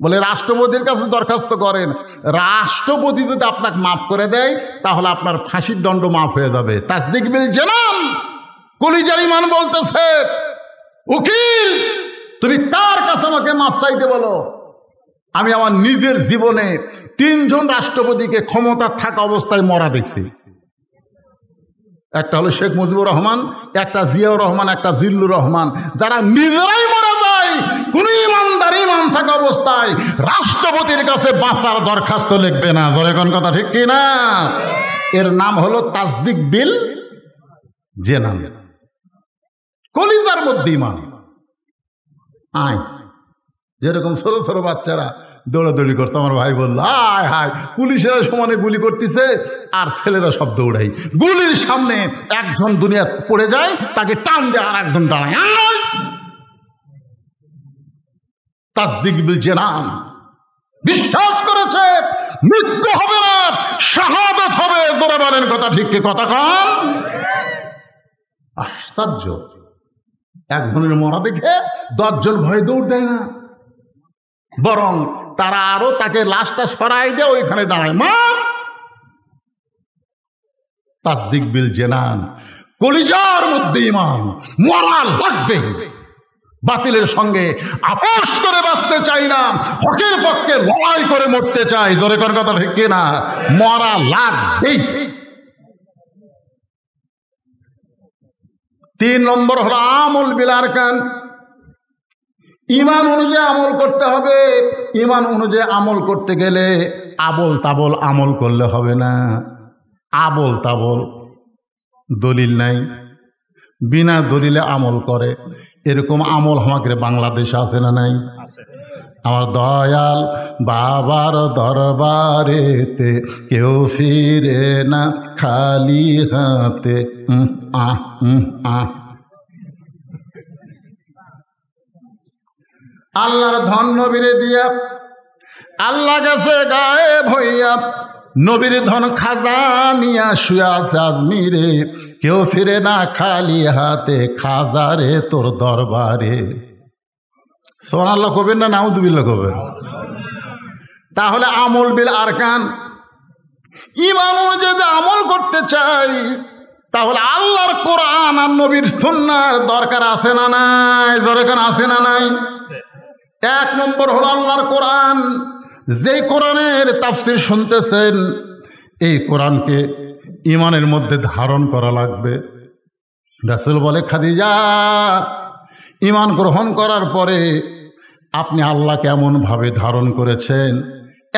বলে রাষ্ট্রপতির কাছে দরখাস্ত করেন, রাষ্ট্রপতি যদি আপনাকে মাফ করে দেয় তাহলে আপনার ফাঁসির দণ্ড মাফ হয়ে যাবে। তাসদিক বিল জানান, কলিজার ঈমান বলতেছে উকিল তুমি কার কাছে আমাকে মাফ চাইতে বলো? আমি আমার নিজের জীবনে 3 জন রাষ্ট্রপতিকে ক্ষমতা থাকা অবস্থায় মরা দেখছি। একটা হলো শেখ মুজিবুর রহমান, একটা জিয়াউর রহমান, একটা জিল্লুর রহমান, যারা নিজেরাই মারা যায়। কোন ইমানদার ঈমান থাকা অবস্থায় রাষ্ট্রপতির কাছে বাঁচার দরখাস্ত লিখবে না। বলে কোন কথা ঠিক কি না? এর নাম হলো তাসদিক বিল জানান, কলিজার মধ্যে ঈমান। আয় যেরকম ছোট ছোট বাচ্চারা দৌড়াদৌড়ি করছে, আমার ভাই বললো আয় হায় পুলিশেরা সমানে গুলি করতেছে আর ছেলেরা সব দৌড়াই। গুলির সামনে একজন দুনিয়া পড়ে যায়, তাকে টান দেয় আর একজন দাঁড়ায়। তাসদিক বিল জানান, বিশ্বাস করেছে মৃত্যু হবে না, শাহাদাত হবে। ধরে বলেন কথা ঠিক কি কথা কন? আশ্চর্য। একজনের মরা দেখে 10 জন ভয়ে দৌড় দেয় না, বরং তারা আরো তাকে লাশটা সরাই দিয়ে ওইখানে দাঁড়ায়, মার। তাসদিক বিল জেনান, কলিজার মধ্যে ঈমান, মরা লাগবে। বাতিলের সঙ্গে আপোষ করে বাঁচতে চাই না, হকের পক্ষে লড়াই করে মরতে চাই। জোরে কর কথা ঠিক কিনা? মরা লাগবেই। 3 নম্বর হলো আমল বিল আরকান। ঈমান অনুযায়ী আমল করতে হবে। ঈমান অনুযায়ী আমল করতে গেলে আবল তাবল আমল করলে হবে না। আবল তাবল, দলিল নাই, বিনা দলিলে আমল করে, এরকম আমল আমাদের বাংলাদেশে আছে না নাই? আমার দয়াল বাবার দরবারেতে কেউ ফিরে না খালি হাতে। আল্লাহর ধন নবীরে দিয়া আল্লাহ গেছে গায়েব হইয়া, নবীর ধন খাজা নিয়া শুয়ে আছে আজমিরে, কেউ ফিরে না খালি হাতে খাজারে তোর দরবারে। সুবহানাল্লাহ কবেন না নাউযুবিল্লাহ কবেন? তাহলে আমল বিল আরকান, ঈমান যদি আমল করতে চাই তাহলে আল্লাহর কোরআন আর নবীর সুন্নাহর দরকার আছে না নাই? দরকার আছে না নাই? 1 নম্বর হলো আল্লাহর কোরআন। যেই কোরআনের তাফসীর শুনতেছেন, এই কোরআনকে ঈমানের মধ্যে ধারণ করা লাগবে। রাসূল বলে, খাদিজা, ঈমান গ্রহণ করার পরে আপনি আল্লাহকে এমনভাবে ধারণ করেছেন,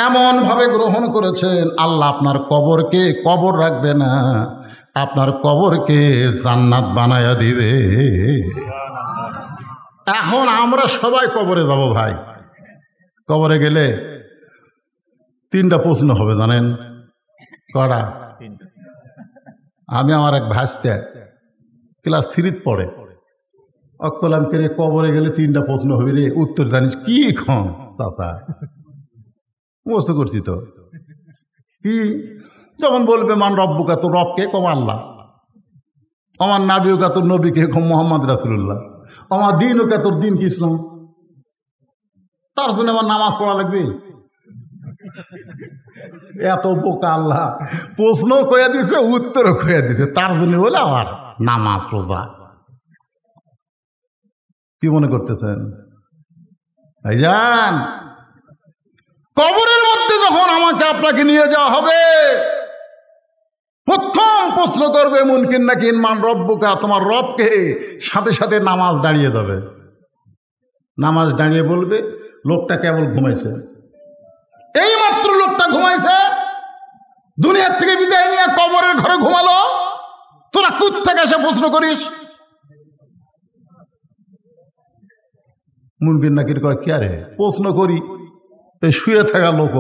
এমনভাবে গ্রহণ করেছেন, আল্লাহ আপনার কবরকে কবর রাখবে না, আপনার কবরকে জান্নাত বানায়া দিবে। এখন আমরা সবাই কবরে যাব ভাই। কবরে গেলে 3টা প্রশ্ন হবে, জানেন কটা? আমি আমার এক ভাইস্তে ক্লাস 3 পড়ে, অকলাম করে কবরে গেলে 3টা প্রশ্ন হবে রে, উত্তর জানিস কি? খন চাচা মুখস্থ করছি তো। কি যখন বলবে মান রব্বুকা, তোর রবকে কম আল্লাহ, আমার নাবিউকা তোর নবীকে কম মোহাম্মদ রাসূলুল্লাহ, আমার দিন ওকে তোর দিন কি ইসলাম, তার জন্য আমার নামাজ পড়া লাগবে। এত বোকা আল্লাহ, প্রশ্ন কয়ে দিছে, উত্তরও কয়ে দিছে, তার জন্য বলে আমার নামাজ পড়া। কি মনে করতেছেন ভাইজান? কবরের মধ্যে যখন আমাকে আপনাকে নিয়ে যাওয়া হবে, প্রথম প্রশ্ন করবে মুনকির নাকির মান রব্বুকা, তোমার রবকে। সাথে সাথে নামাজ দাঁড়িয়ে যাবে, নামাজ দাঁড়িয়ে বলবে লোকটা কেবল ঘুমাইছে, এই মাত্র লোকটা ঘুমাইছে, দুনিয়ার থেকে বিদায় নিয়ে কবরের ঘরে ঘুমালো, তোরা কোত্থেকে এসে প্রশ্ন করিস? মুনকির নাকির কয় কি আরে প্রশ্ন করি, এই শুয়ে থাকা লোক।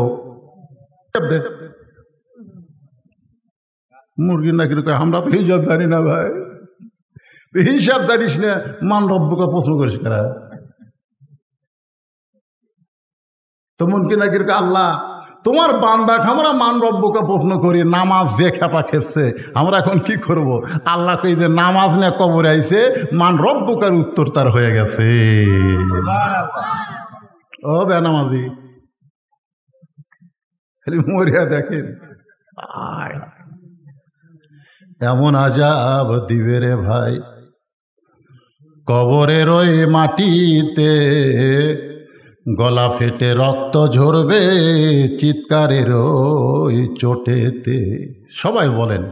মুরগির নাকির কয় আমরা তো হিসাব জানি না ভাই। হিসাব জানিস না, মান রব্বুকে প্রশ্ন করিস কারা? তো মুনকির নাকির কয় আল্লাহ তোমার বান্দাকে আমরা মান রব্বুকে প্রশ্ন করি, নামাজ যে খেপা খেপছে, আমরা এখন কি করব? আল্লাহ কই যে নামাজ নিয়ে কবরে আইছে, মান রব্বুকার উত্তর তার হয়ে গেছে। ও বেনামাজি খালি মরিয়া দেখেন, এমন আজাব দিবে রে ভাই কবরের ওই মাটিতে, গলা ফেটে রক্ত ঝরবে চিৎকারের ওই চোটেতে। সবাই বলেন,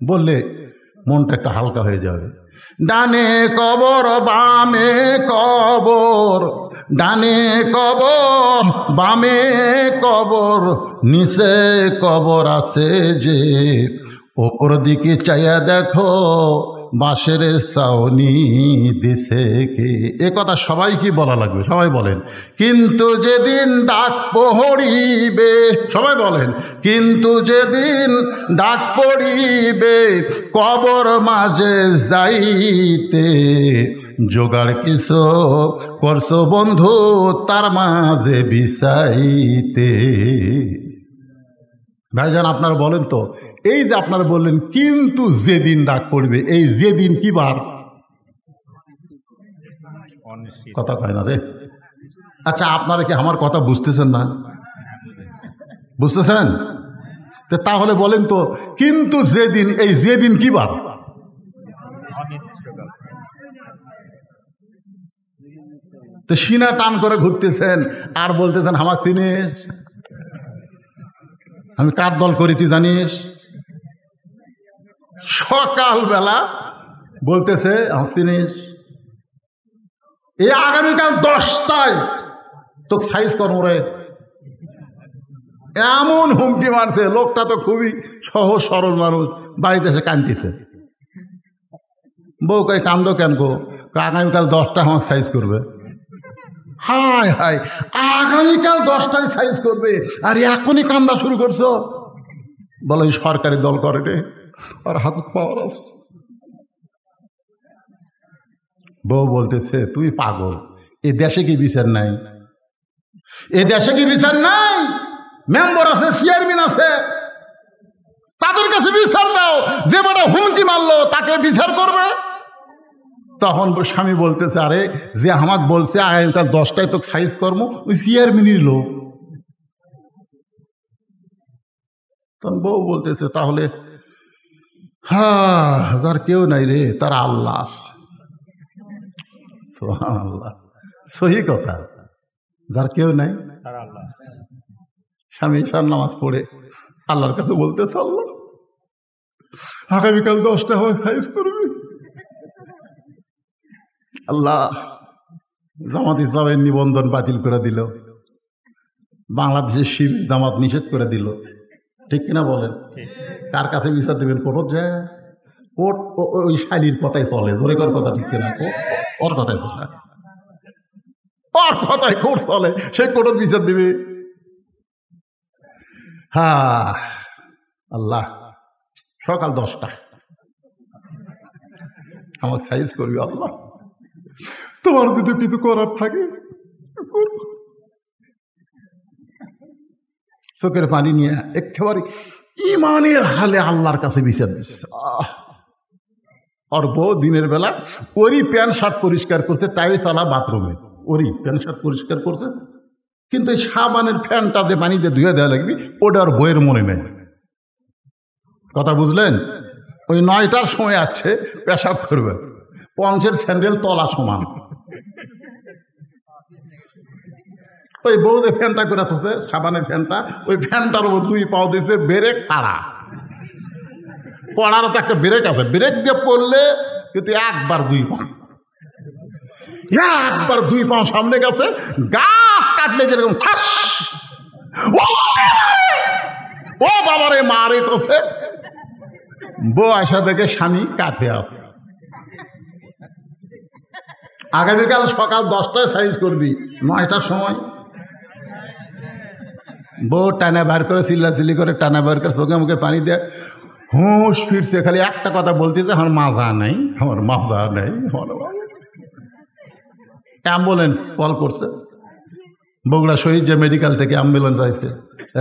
বললে মনটা একটা হালকা হয়ে যাবে। ডানে কবর বামে কবর, ডানে কবর বামে কবর, নিচে কবর আছে যে, ওপর দিকে চাইয়া দেখো বাঁশের ছাউনি দিছে কে। এ কথা সবাই কি বলা লাগবে? সবাই বলেন। কিন্তু যেদিন ডাক পড়িবে, সবাই বলেন, কিন্তু যেদিন ডাক পড়িবে কবর মাঝে যাইতে, জোগাড় কিছু করছো বন্ধু তার মাঝে বিছাইতে। ভাইজান আপনারা বলেন তো, এই যে আপনারা বললেন কিন্তু যেদিন ডাক পড়বে, এই যেদিন কি বার? কথা কয় না রে। আচ্ছা, আপনারা কি আমার কথা বুঝতেছেন না? বুঝতেছেন? তাহলে বলেন তো, কিন্তু যেদিন, এই যেদিন কি বার? তো সিনা টান করে ঘুরতেছেন আর বলতেছেন আমার চিনিস, আমি কার দল করি তুই জানিস? সকালবেলা বলতেছে আমার চিনিস, এই আগামীকাল 10টায় তো সাইজ করবো রে, এমন হুমকি মারছে। লোকটা তো খুবই সহজ সরল মানুষ, বাড়িতে এসে কাঁদতেছে। বউ কয় কান্দো কেন গো? আগামীকাল 10টায় আমাকে সাইজ করবে। হায় হায়, আগামীকাল 10টায় সাইজ করবে আর এখনই কান্দা শুরু করছো? বলো এই সরকারি দল করে রে, আর হাত পাওয়ার আছে। বউ বলতেছে তুই পাগল, এ দেশে কি বিচার নাই? এ দেশে কি বিচার নাই? মেম্বার আছে, চেয়ারম্যান আছে, তাদের কাছে বিচার দাও। যে বড় হুমকি মারলো তাকে বিচার করবে। তখন স্বামী বলতেছে আরে যে আমাকে বলছে আগামীকাল 10টায় তো সাইজ কর্ম, ওই চেয়ারম্যানের লোক। তখন বউ বলতেছে তাহলে যার কেউ নাই রে, তার আল্লাহ। সুবহানাল্লাহ, সহি কথা, যার কেউ নাই তার আল্লাহ। স্বামী ঈশার নামাজ পড়ে আল্লাহর কাছে বলতেছে আল্লাহ আগামীকাল 10টা হয় সাইজ করবি। আল্লাহ জামাত ইসলামের নিবন্ধন বাতিল করে দিল, বাংলাদেশের শিবির জামাত নিষেধ করে দিল, ঠিক কিনা বলেন? কার কাছে বিচার দেবেন? কোর্ট যায়, কোর্ট ওই শালীর কথাই চলে, জোরে কর কথা, ঠিক কিনা? ওর কথাই চলে, ওর কথাই কোর্ট চলে, সেই কোর্ট বিচার দিবে। আল্লাহ সকাল 10টা আমার সাইজ করবি। আল্লাহ তোমার যদি কিছু করার থাকে, চোখের পানি নিয়ে একেবারে ইমানের হালে আল্লাহর কাছে বিচার দিচ্ছে। আর বউ দিনের বেলা ওরই প্যান্ট শার্ট পরিষ্কার করছে, টাই তালা বাথরুমে ওরই প্যান্ট শার্ট পরিষ্কার করছে, কিন্তু এই সাবানের ফ্যানটা যে পানিতে ধুয়ে দেওয়া লাগবে ওটা আর বইয়ের মনে নেই। কথা বুঝলেন? ওই 9টার সময় আছে পেশাব করবে, পঞ্চের স্যান্ডেল তলা সমান। ওই বউ যে ফ্যানটা করে থাকছে, সাবানের ফ্যানটা, ওই ফ্যানটার উপর 2 পাও দিয়েছে ব্রেক ছাড়া। পড়ারও তো একটা ব্রেক আছে, ব্রেক দিয়ে পড়লে কিন্তু একবার 2 পাও সামনে গেছে, গাছ কাটলে যেরকম ও বাবারে মারে করছে। বউ আয়সা দেখে স্বামী কাঁধে আছে। আগামীকাল সকাল 10টায় সাইজ করবি, 9টার সময়। বউ টানা বার করে চিল্লাচিল্লি করে, টানা বার করে চোখে মুখে পানি দেয়, হুঁশ ফিরছে, খালি একটা কথা বলতেছে আমার মাজা নেই, আমার মাজা নেই। অ্যাম্বুলেন্স কল করছে, বগুড়া শহীদ যে মেডিকেল থেকে অ্যাম্বুলেন্স আসছে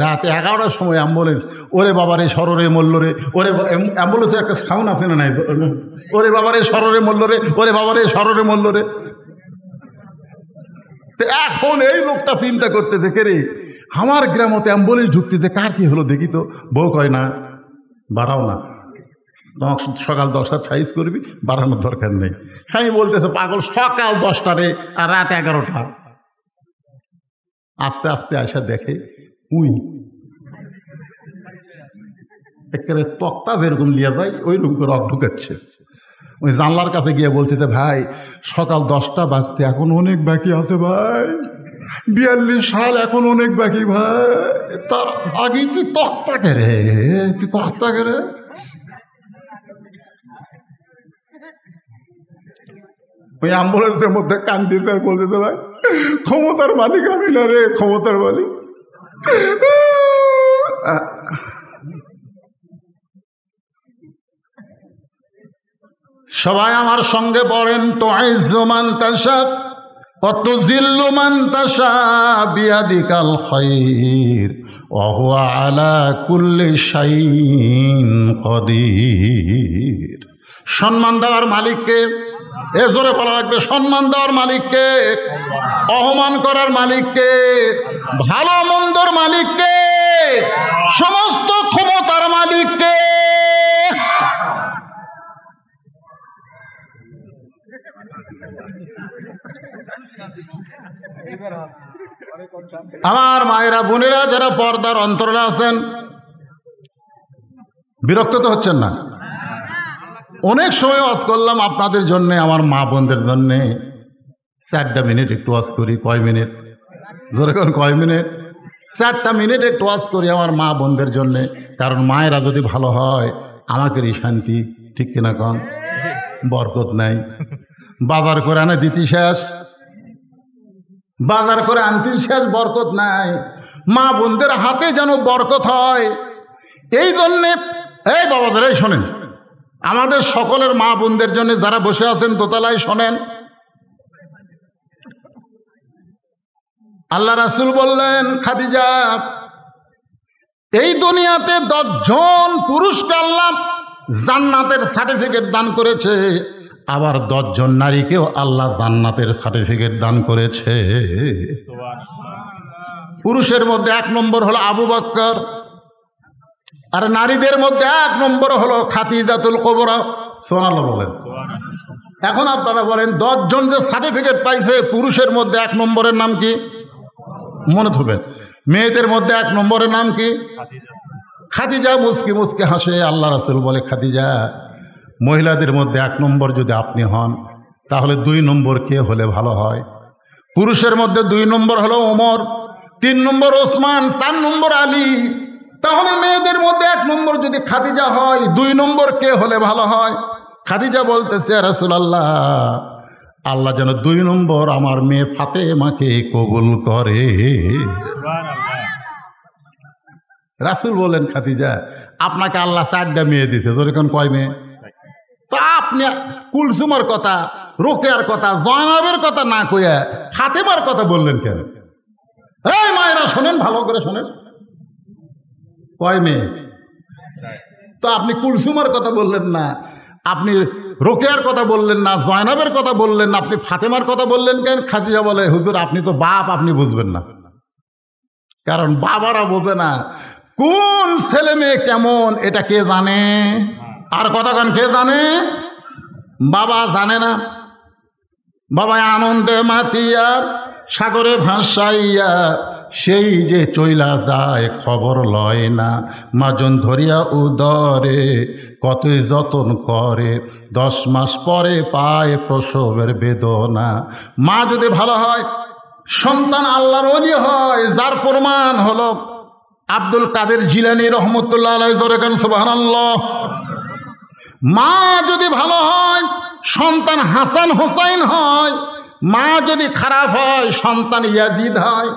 রাতে 11টার সময়। অ্যাম্বুলেন্স, ওরে বাবারে সররে মল্লরে, ওরে অ্যাম্বুলেন্সের একটা সাউন্ড আছে না নাই, ওরে বাবারে সররে মল্লরে, ওরে বাবারে সররে মল্লরে। এখন এই লোকটা চিন্তা করতেছে কে রে, আমার গ্রামতে অ্যাম্বুলেন্স ঢুকতেছে, কার কি হলো দেখি তো। বউ কয় না বাড়াও না, সকাল 10টার সাইজ করবি, বাড়ানোর দরকার নেই। স্বামী বলতেছে পাগল, সকাল 10টা রে আর রাত 11টা। আস্তে আস্তে আসা দেখে একেবারে তক্তা যেরকম লিয়া যায় ওই রকম করে রক ঢুকাচ্ছে। ওই জানলার কাছে গিয়ে বলতেছে ভাই সকাল 10টা বাজতে এখন অনেক বাকি আছে ভাই, 42 সাল এখন অনেক বাকি ভাই, তার আগেই তুই তক্তা কেড়ে, তুই তক্তা কেড়ে। ওই অ্যাম্বুলেন্সের মধ্যে কান্দিছে আর বলতেছে ভাই ক্ষমতার মালিক আমি না রে, ক্ষমতার মালিক। সবাই আমার সঙ্গে পড়েন, তো আইজ্জুমান তাশাফ ওয়াতুযিল্লু মান তাশা বিয়াদিকাল খায়র ওয়া হুয়া আলা কুল্লি শাইইন কাদির। সম্মান দেওয়ার মালিককে, এ জোরে বলা লাগবে, সম্মান দেওয়ার মালিককে, অপমান করার মালিককে, ভালো মন্দর মালিককে, সমস্ত ক্ষমতার মালিককে। আমার মায়েরা বোনেরা যারা পর্দার অন্তরে আছেন, বিরক্ত তো হচ্ছেন না? অনেক সময় ওয়াজ করলাম আপনাদের জন্য, আমার মা বোনদের জন্য। 4টা মিনিট একটু ওয়াজ করি। কয় মিনিট? যেরকম কয় মিনিট? 4টা মিনিট একটু ওয়াজ করি আমার মা বোনদের জন্য। কারণ মায়েরা যদি ভালো হয় আমাকেরই শান্তি, ঠিক কিনা কন? বরকত নাই। বাজার করে আনে দিতি শেষ, বাজার করে আনতি শেষ, বরকত নাই। মা বোনদের হাতে যেন বরকত হয়, এই জন্যে এই বাবাদের এই শোনেন, আমাদের সকলের মা বোনদের জন্য যারা বসে আছেন দোতলায় শোনেন। আল্লাহ রাসূল বললেন, খাদিজা, এই দুনিয়াতে 10 জন পুরুষকে আল্লাহ জান্নাতের সার্টিফিকেট দান করেছে, আবার 10 জন নারীকেও আল্লাহ জান্নাতের সার্টিফিকেট দান করেছে। পুরুষের মধ্যে 1 নম্বর হলো আবু বকর, আর নারীদের মধ্যে 1 নম্বর হলো খাদিজাতুল কুবরা। সুবহানাল্লাহ বলেন। এখন আপনারা বলেন, 10 জন যে সার্টিফিকেট পাইছে, পুরুষের মধ্যে 1 নম্বরের নাম কি? মনে থাকবেন। মেয়েদের মধ্যে 1 নম্বরের নাম কি? খাদিজা। মুস্কি মুস্কি হাসে আল্লাহ রাসূল বলে, খাদিজা, মহিলাদের মধ্যে 1 নম্বর যদি আপনি হন, তাহলে 2 নম্বর কে হলে ভালো হয়? পুরুষের মধ্যে 2 নম্বর হলো ওমর, 3 নম্বর ওসমান, 4 নম্বর আলী। তাহলে মেয়েদের মধ্যে 1 নম্বর যদি খাদিজা হয়, 2 নম্বর কে হলে ভালো হয়? খাদিজা বলতেছে, রাসূলুল্লাহ, আল্লাহ যেন 2 নম্বর আমার মেয়ে ফাতেমাকে কবুল করে। রাসূল বলেন, খাদিজা, আপনাকে আল্লাহ 4টা মেয়ে দিছে, যেরকম কয় মেয়ে? তো আপনি কুলসুমের কথা, রোকেয়ার কথা, জয়নাবের কথা না কইয়া ফাতেমার কথা বললেন কেন? এই মায়েরা শোনেন, ভালো করে শোনেন, কয় মেয়ে? তো আপনি কুলসুমের কথা বললেন না, আপনি রোকেয়ার কথা বললেন না, জয়নাবের কথা বললেন না, আপনি ফাতেমার কথা বললেন কেন? খাদিজা বলে, হুজুর, আপনি তো বাপ, আপনি বুঝবেন না। কারণ বাবারা বোঝে না কোন ছেলে মেয়ে কেমন, এটা কে জানে? আর কতক্ষণ কে জানে? বাবা জানে না। বাবা আনন্দে মাতিয়া সাগরে ভাসাইয়া সেই যে চইলা যায়, খবর লয় না। মাজন ধরিয়া উদরে কতই যতন করে, 10 মাস পরে পায় প্রসবের বেদনা। মা যদি ভালো হয়, সন্তান আল্লাহর ওলি হয়, যার প্রমাণ হলো আব্দুল কাদের জিলানী রহমতুল্লাহ আলাইহি দরকান সুবহানাল্লাহ। মা যদি ভালো হয়, সন্তান হাসান হোসাইন হয়। মা যদি খারাপ হয়, সন্তান ইয়াজিদ হয়।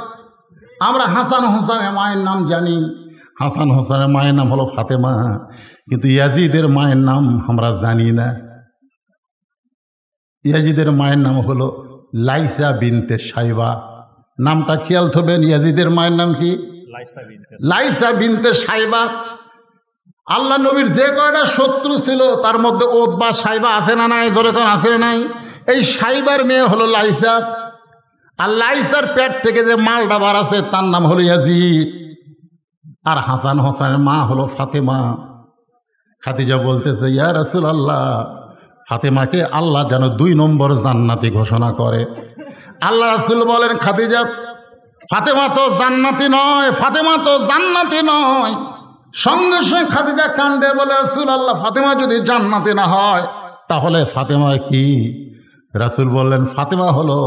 আমরা হাসান হোসেনের মায়ের নাম জানি, হাসান হোসেনের মায়ের নাম হলো ফাতেমা, কিন্তু ইয়াজিদের মায়ের নাম আমরা জানি না। ইয়াজিদের মায়ের নাম হলো লাইসা বিনতে সাইবা। নামটা খেয়াল থবেন, ইয়াজিদের মায়ের নাম কি? লাইসা বিনতে সাইবা। আল্লাহ নবীর যে কয়টা শত্রু ছিল তার মধ্যে ওতবা সাইবা আছে না নাই? ধরে কোন আছে না নাই? এই সাইবার মেয়ে হলো লাইসা। আর লাইসার পেট থেকে যে মালটা বার আছে তার নাম হলো ইয়াজিদ। আর হাসান হোসেনের মা হলো ফাতেমা। খাদিজা বলতেছে, ইয়া রাসূলুল্লাহ, ফাতেমাকে আল্লাহ যেন 2 নম্বর জান্নাতি ঘোষণা করে। আল্লাহ রাসূল বলেন, খাদিজা, ফাতেমা তো জান্নাতি নয়, ফাতেমা তো জান্নাতি নয়। সঙ্গে সঙ্গে খাদিজা কান্দে বলে, রাসূলুল্লাহ, ফাতেমা যদি জান্নাতি না হয় তাহলে ফাতেমা কি? রাসূল বললেন, ফাতেমা হলো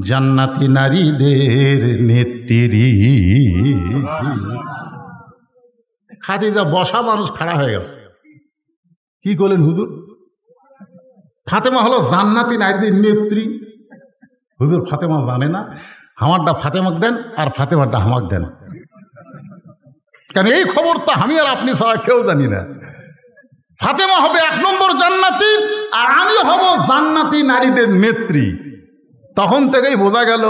জান্নাতি নারীদের নেত্রী। খাদিজা বসা মানুষ খাড়া হয়ে গেল। কি করলেন হুজুর? ফাতেমা হলো জান্নাতি নারীদের নেত্রী। হুজুর, ফাতেমা জানে না? আমারটা ফাতেমাকে দেন আর ফাতেমারটা আমাকে দেন। কারণ এই খবর তো আমি আর আপনি ছাড়া কেউ জানি না। ফাতেমা হবে 1 নম্বর জান্নাতি, আর আমি হব জান্নাতি নারীদের নেত্রী। তখন থেকেই বোঝা গেল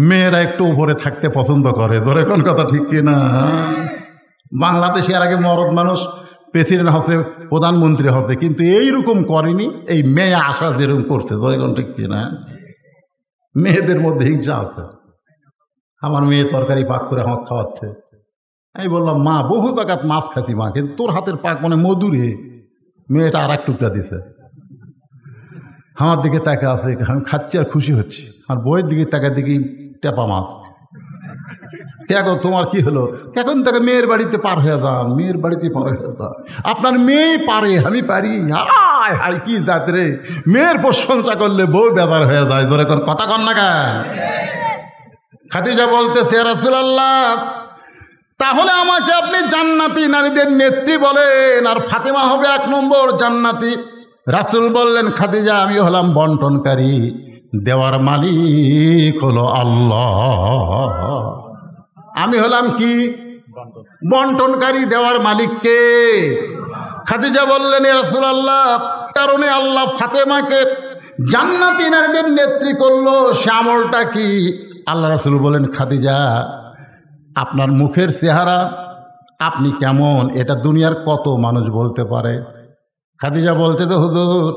মেয়েরা একটু উপরে থাকতে পছন্দ করে। ধরে কোন কথা ঠিক কিনা? বাংলাদেশে এর আগে মরদ মানুষ প্রেসিডেন্ট হচ্ছে, প্রধানমন্ত্রী হচ্ছে, কিন্তু এইরকম করেনি। এই মেয়ে আশা যেরকম করছে, জয়গণ ঠিক কিনা? মেয়েদের মধ্যে হিংসা আছে। আমার মেয়ে তরকারি পাক করে আমার খাওয়াচ্ছে। আমি বললাম, মা বহু জায়গাত মাছ খাচ্ছি মা, কিন্তু তোর হাতের পাক মানে মধুরে। মেয়েটা আর এক টুকরা দিছে, আমার দিকে তাকে আছে, আমি খাচ্ছি আর খুশি হচ্ছি। আর বইয়ের দিকে তাকে দেখি টেপা মাছ। কে গো তোমার কি হলো? এখন তাকে মেয়ের বাড়িতে পার হয়ে যান, মেয়ের বাড়িতে পার হয়ে যান। আপনার মেয়ে পারে, আমি পারি? হায় হায় কি জাত রে! মেয়ের প্রশংসা করলে বউ বেজার হয়ে যায়। ধরে কোন কথা কন না কেন? খাদিজা বলতেছে, ইয়া রাসূলুল্লাহ, তাহলে আমাকে আপনি জান্নাতি নারীদের নেত্রী বলেন, আর ফাতেমা হবে 1 নম্বর জান্নাতি। রাসূল বললেন, খাদিজা, আমি হলাম বন্টনকারী, দেওয়ার মালিক হলো আল্লাহ। আমি হলাম কি? বন্টনকারী, দেওয়ার মালিক কে? খাদিজা বললেন, ইয়া রাসূলুল্লাহ, কারণে আল্লাহ ফাতেমাকে জান্নাতি নারীদের নেত্রী করলো, সে আমলটা কি? আল্লাহ রাসূল বলেন, খাদিজা, আপনার মুখের চেহারা, আপনি কেমন, এটা দুনিয়ার কত মানুষ বলতে পারে। খাদিজা বলতে, তো হুজুর,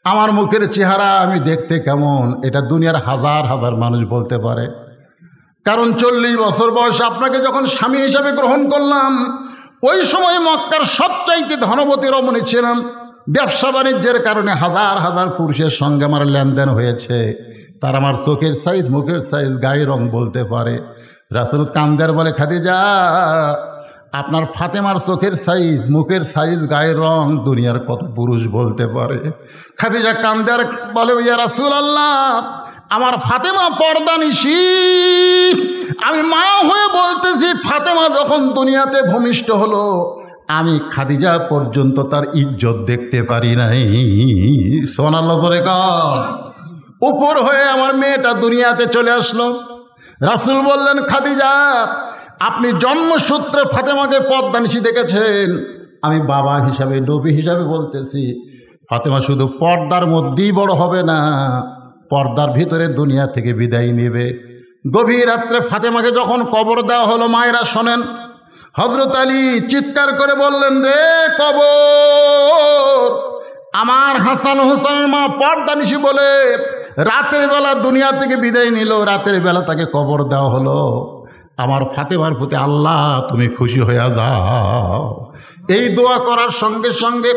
আমার মুখের চেহারা আমি দেখতে কেমন, এটা দুনিয়ার হাজার হাজার মানুষ বলতে পারে। কারণ 40 বছর বয়সে আপনাকে যখন স্বামী হিসাবে গ্রহণ করলাম, ওই সময় মক্কার সবচাইতে ধনবতী রমণী ছিলাম। ব্যবসা বাণিজ্যের কারণে হাজার হাজার পুরুষের সঙ্গে আমার লেনদেন হয়েছে। তার আমার চোখের সাইজ, মুখের সাইজ, গায়ের রং বলতে পারে। রাসূল কান্দার বলে, খাদিজা, আপনার ফাতেমার চোখের সাইজ, মুখের সাইজ, গায়ের রং দুনিয়ার কত পুরুষ বলতে পারে। খাদিজা কান্দার বলে, ইয়া রাসূলুল্লাহ, আমার ফাতেমা পর্দানিশী। আমি মা হয়ে বলতেছি, ফাতেমা যখন দুনিয়াতে ভূমিষ্ঠ হলো, আমি খাদিজা পর্যন্ত তার ইজ্জত দেখতে পারি নাই। সুবহানাল্লাহ জোরে কর। উপর হয়ে আমার মেয়েটা দুনিয়াতে চলে আসলো। রাসূল বললেন, খাদিজা, আপনি জন্মসূত্রে ফাতেমাকে পর্দানিশী দেখেছেন। আমি বাবা হিসাবে, নবী হিসাবে বলতেছি, ফাতেমা শুধু পর্দার মধ্যেই বড় হবে না, পর্দার ভিতরে দুনিয়া থেকে বিদায় নেবে। গভীর রাত্রে ফাতেমাকে যখন কবর দেওয়া হলো, মায়েরা শোনেন, হযরত আলী চিৎকার করে বললেন, রে কবর! আমার হাসান হোসেনের মা পর্দানিশী বলে রাতের বেলা দুনিয়া থেকে বিদায় নিল, রাতের বেলা তাকে কবর দেওয়া হলো। আমার ফাতেমার প্রতি আল্লাহ তুমি খুশি হয়ে যাও। এই দোয়া করার সঙ্গে সঙ্গে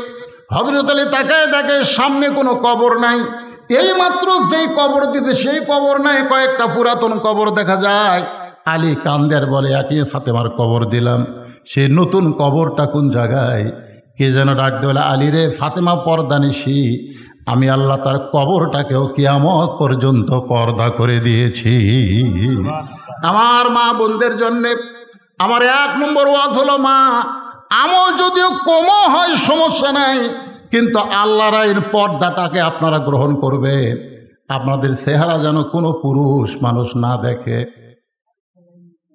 হযরত আলী তাকায় দেখে সামনে কোনো কবর নাই। এই মাত্র যেই কবর দিতে সেই কবর নাই, কয়েকটা পুরাতন কবর দেখা যায়। আলী কান্দের বলে, একই ফাতেমার কবর দিলাম, সে নতুন কবরটা কোন জায়গায়? কে যেন ডাকতে বলে, আলী রে, ফাতেমা পর্দানিশী, আমি আল্লাহ তার কবরটাকেও কিয়ামত পর্যন্ত পর্দা করে দিয়েছি। আমার মা বোনদের জন্যে আমার 1 নম্বর ওয়াজ হলো, মা, আমল যদিও কমও হয় সমস্যা নাই, কিন্তু আল্লাহর আইন পর্দাটাকে আপনারা গ্রহণ করবে। আপনাদের চেহারা যেন কোনো পুরুষ মানুষ না দেখে।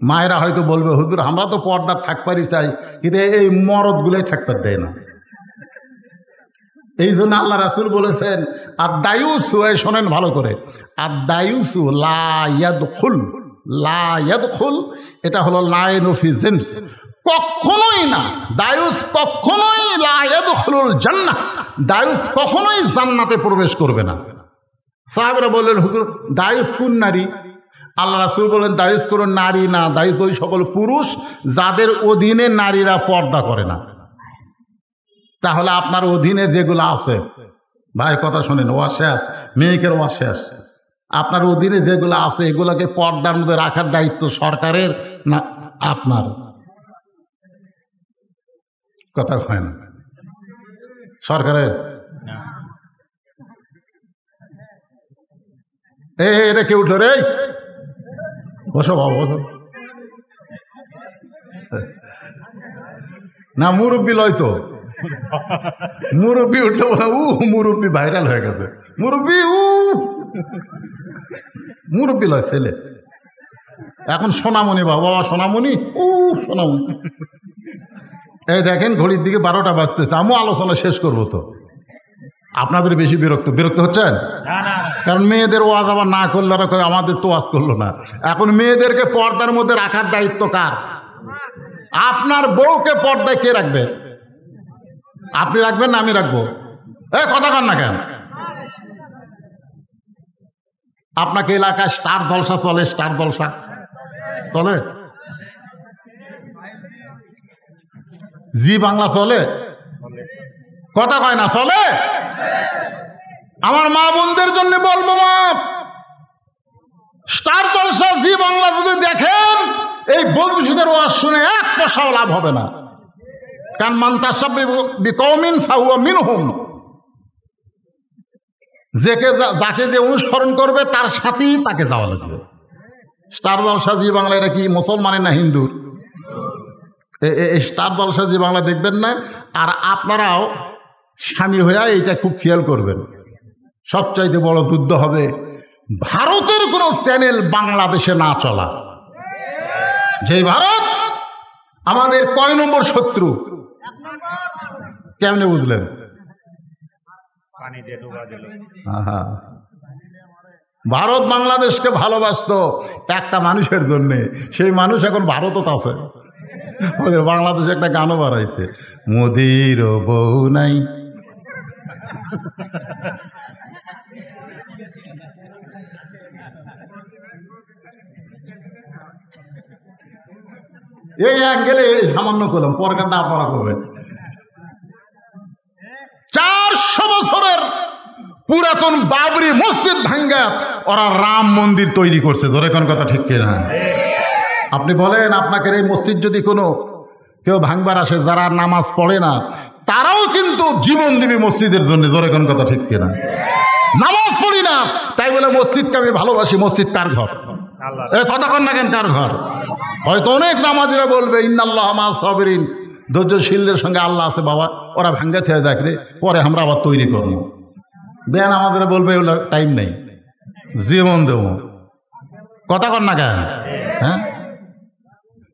মায়েরা হয়তো বলবে, হুজুর, আমরা তো পর্দা থাকবারই চাই, কিন্তু এই মরদগুলোই থাকতে দেয় না। এই জন্য আল্লাহ রাসূল বলেছেন, আদ-দায়ুসু, শোনেন ভালো করে, আদ-দায়ুসু লা ইয়াদখুল, লা ইয়াদখুল, এটা হলো লাইন অফ জেন্টস, কখনোই না। দায়ুস কখনোই লা ইয়াদখুলুল জান্নাহ, দায়ুস কখনোই জান্নাতে প্রবেশ করবে না। সাহাবারা বললেন, হুজুর, দায়ুস কোন নারী? আল্লাহ রাসূল বলেন, দায়ুস কোনো নারী না, দায়ুস ওই সকল পুরুষ যাদের অধীনে নারীরা পর্দা করে না। তাহলে আপনার অধীনে যেগুলো আছে, ভাই কথা শোনেন, ওয়াজ শেষ, মেয়েকের ওয়াজ শেষ। আপনার অধীনে যেগুলো আছে এগুলোকে পর্দার মধ্যে রাখার দায়িত্ব সরকারের না আপনার? কথা হয় না, সরকারের। এটা কেউ উঠো রে, বসো বাবু, বসো। না, মুরব্বী লয় তো, মুরব্বী উঠলে বলে, মুরব্বী ভাইরাল হয়ে গেছে, মুরব্বী মুরব্বী লয় ছেলে। এখন সোনামণি, বাবা সোনামণি, সোনামণি। এই দেখেন, ঘড়ির দিকে 12টা বাজতেছে, আমিও আলোচনা শেষ করবো তো। আপনাদের বেশি বিরক্ত হচ্ছেন? কারণ মেয়েদের ওয়াজ আবার না করলে আমাদের তো ওয়াজ করলো না। এখন মেয়েদেরকে পর্দার মধ্যে রাখার দায়িত্ব কার? আপনার বউকে পর্দায় কে রাখবে? আপনি রাখবেন না আমি রাখবো? কথা কন না কেন? আপনাকে এলাকায় স্টার জলসা চলে? স্টার জলসা চলে? জি বাংলা চলে? কথা কয় না চলে? আমার মা বোনদের জন্য বলবো, মা, স্টার জলসা জি বাংলা যদি দেখেন, এই বন্ধুদের ওয়াজ শুনে এক পয়সাও লাভ হবে না। কারণ মান তাসাব্বাহা বিকওমিন ফাহুয়া মিনহুম, যাকে যে অনুসরণ করবে তার সাথেই তাকে যাওয়া লাগবে। স্টার জলসা জি বাংলা এটা কি মুসলমানের না হিন্দুর? স্টার জলসা জি বাংলা দেখবেন না। আর আপনারাও স্বামী হইয়া এইটা খুব খেয়াল করবেন। সবচাইতে বড় যুদ্ধ হবে ভারতের কোনো চ্যানেল বাংলাদেশে না চলা। যে ভারত আমাদের কয় নম্বর শত্রু? কেমনে বুঝলেন? ভারত বাংলাদেশকে ভালোবাসতো একটা মানুষের জন্য, সেই মানুষ এখন ভারতও আছে। বাংলাদেশে একটা গানও বাড়াইছে, মোদির বউ নাই। এই অ্যাঙ্গেলে সামান্য করলাম, পরকারটা আপনারা করবেন। 400 বছরের পুরাতন বাবরি মসজিদ ভাঙ্গা ওরা রাম মন্দির তৈরি করছে। ধরে কোন কথা ঠিক কিনা? আপনি বলেন, আপনাকে এই মসজিদ যদি কোনো কেউ ভাঙবার আসে যারা নামাজ পড়ে না, তারাও কিন্তু জীবন দিবে মসজিদের জন্য। ধরে কোন কথা ঠিক কিনা? নামাজ পড়ি না তাই বলে মসজিদকে আমি ভালোবাসি। মসজিদ কার ঘর? কথা কন না কেন? কার ঘর? হয়তো অনেক নামাজিরা বলবে ইন্নাল্লাহ মা'আস সাবিরিন, ধৈর্যশীলদের সঙ্গে আল্লাহ আছে। বাবা, ওরা ভাঙ্গা থেকে দেখলে পরে আমরা আবার তৈরি করবো। বেয়ান আমাদের বলবে ওগুলো টাইম নেই, জীবন দেব। কথা কন না কেন? হ্যাঁ,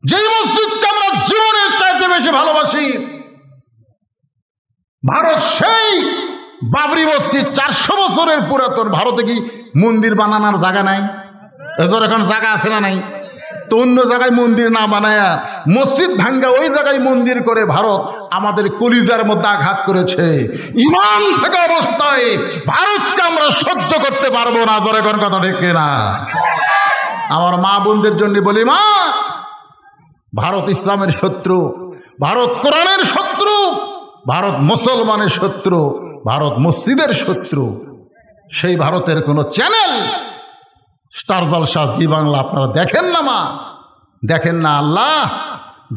যেই মসজিদকে আমরা জীবনের চাইতে বেশি ভালোবাসি, ভারত সেই বাবরি মসজিদ 400 বছরের পুরাতন। ভারতে কি মন্দির বানানোর জায়গা নাই? এজোর এখন জায়গা আছে না নাই? তো অন্য জায়গায় মন্দির না বানায়া মসজিদ ভাঙ্গা ওই জায়গায় মন্দির করে ভারত আমাদের কলিজার মধ্যে আঘাত করেছে। ইমান থাকা অবস্থায় ভারতকে আমরা সহ্য করতে পারবো না। ধরে কোন কথা ঠিক না? আমার মা বোনদের জন্য বলি, মা, ভারত ইসলামের শত্রু, ভারত কোরআনের শত্রু, ভারত মুসলমানের শত্রু, ভারত মসজিদের শত্রু। সেই ভারতের কোনো চ্যানেল স্টার জলসা জি বাংলা আপনারা দেখেন না, মা, দেখেন না। আল্লাহ,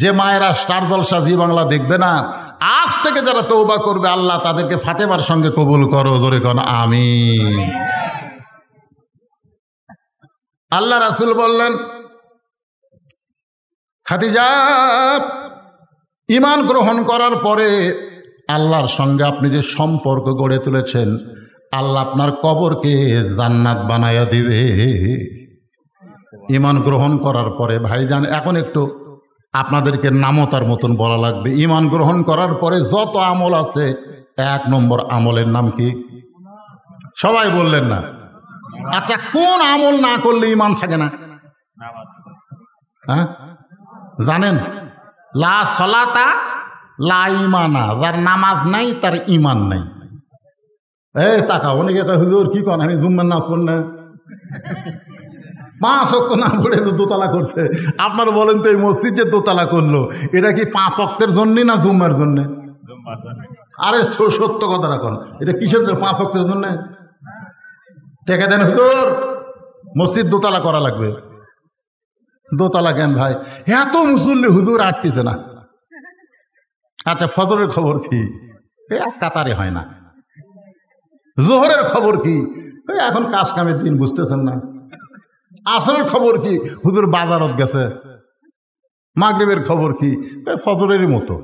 যে মায়েরা স্টার জলসা জি বাংলা দেখবে না, আজ থেকে যারা তওবা করবে, আল্লাহ তাদেরকে ফাতেমার সঙ্গে কবুল করো। ধরে কোন আমিন। আল্লাহ রাসূল বললেন, খাদিজা, ঈমান গ্রহণ করার পরে আল্লাহর সঙ্গে আপনি যে সম্পর্ক গড়ে তুলেছেন, আল্লাহ আপনার কবরকে জান্নাত বানায়া দিবে। ঈমান গ্রহণ করার পরে ভাইজান, এখন একটু আপনাদেরকে নামতার মতন বলা লাগবে। ঈমান গ্রহণ করার পরে যত আমল আছে, 1 নম্বর আমলের নাম কি? সবাই বললেন না? আচ্ছা, কোন আমল না করলে ঈমান থাকে না? হ্যাঁ, জানেন? লা সলাতা লা ঈমানা, যার নামাজ নাই তার ঈমান নাই। এই টাকা অনেকে কয়, হুজুর কি কন, আমি জুম্মার নামাজ পড়ি না, 5 ওয়াক্ত না পড়ে তো দোতলা করছে। আপনারা বলেন তো, এই মসজিদ যে দোতলা করলো, এটা কি 5 ওয়াক্তের জন্য না জুম্মার জন্য? আরে সত্য কথা রাখুন, এটা কিসের জন্য? 5 ওয়াক্তের জন্য। টেকে দেন হুজুর, মসজিদ দোতলা করা লাগবে। দোতলা কেন ভাই? এত মুসল্লি হুজুর আটতেছে না। আচ্ছা, ফজরের খবর কি? এক কাতারে হয় না। জোহরের খবর কি? এখন কাজ কামের দিন, বুঝতেছেন না। আসরের খবর কি? হুজুর বাজারত গেছে। মাগরিবের খবর কি? ফজরেরই মতো।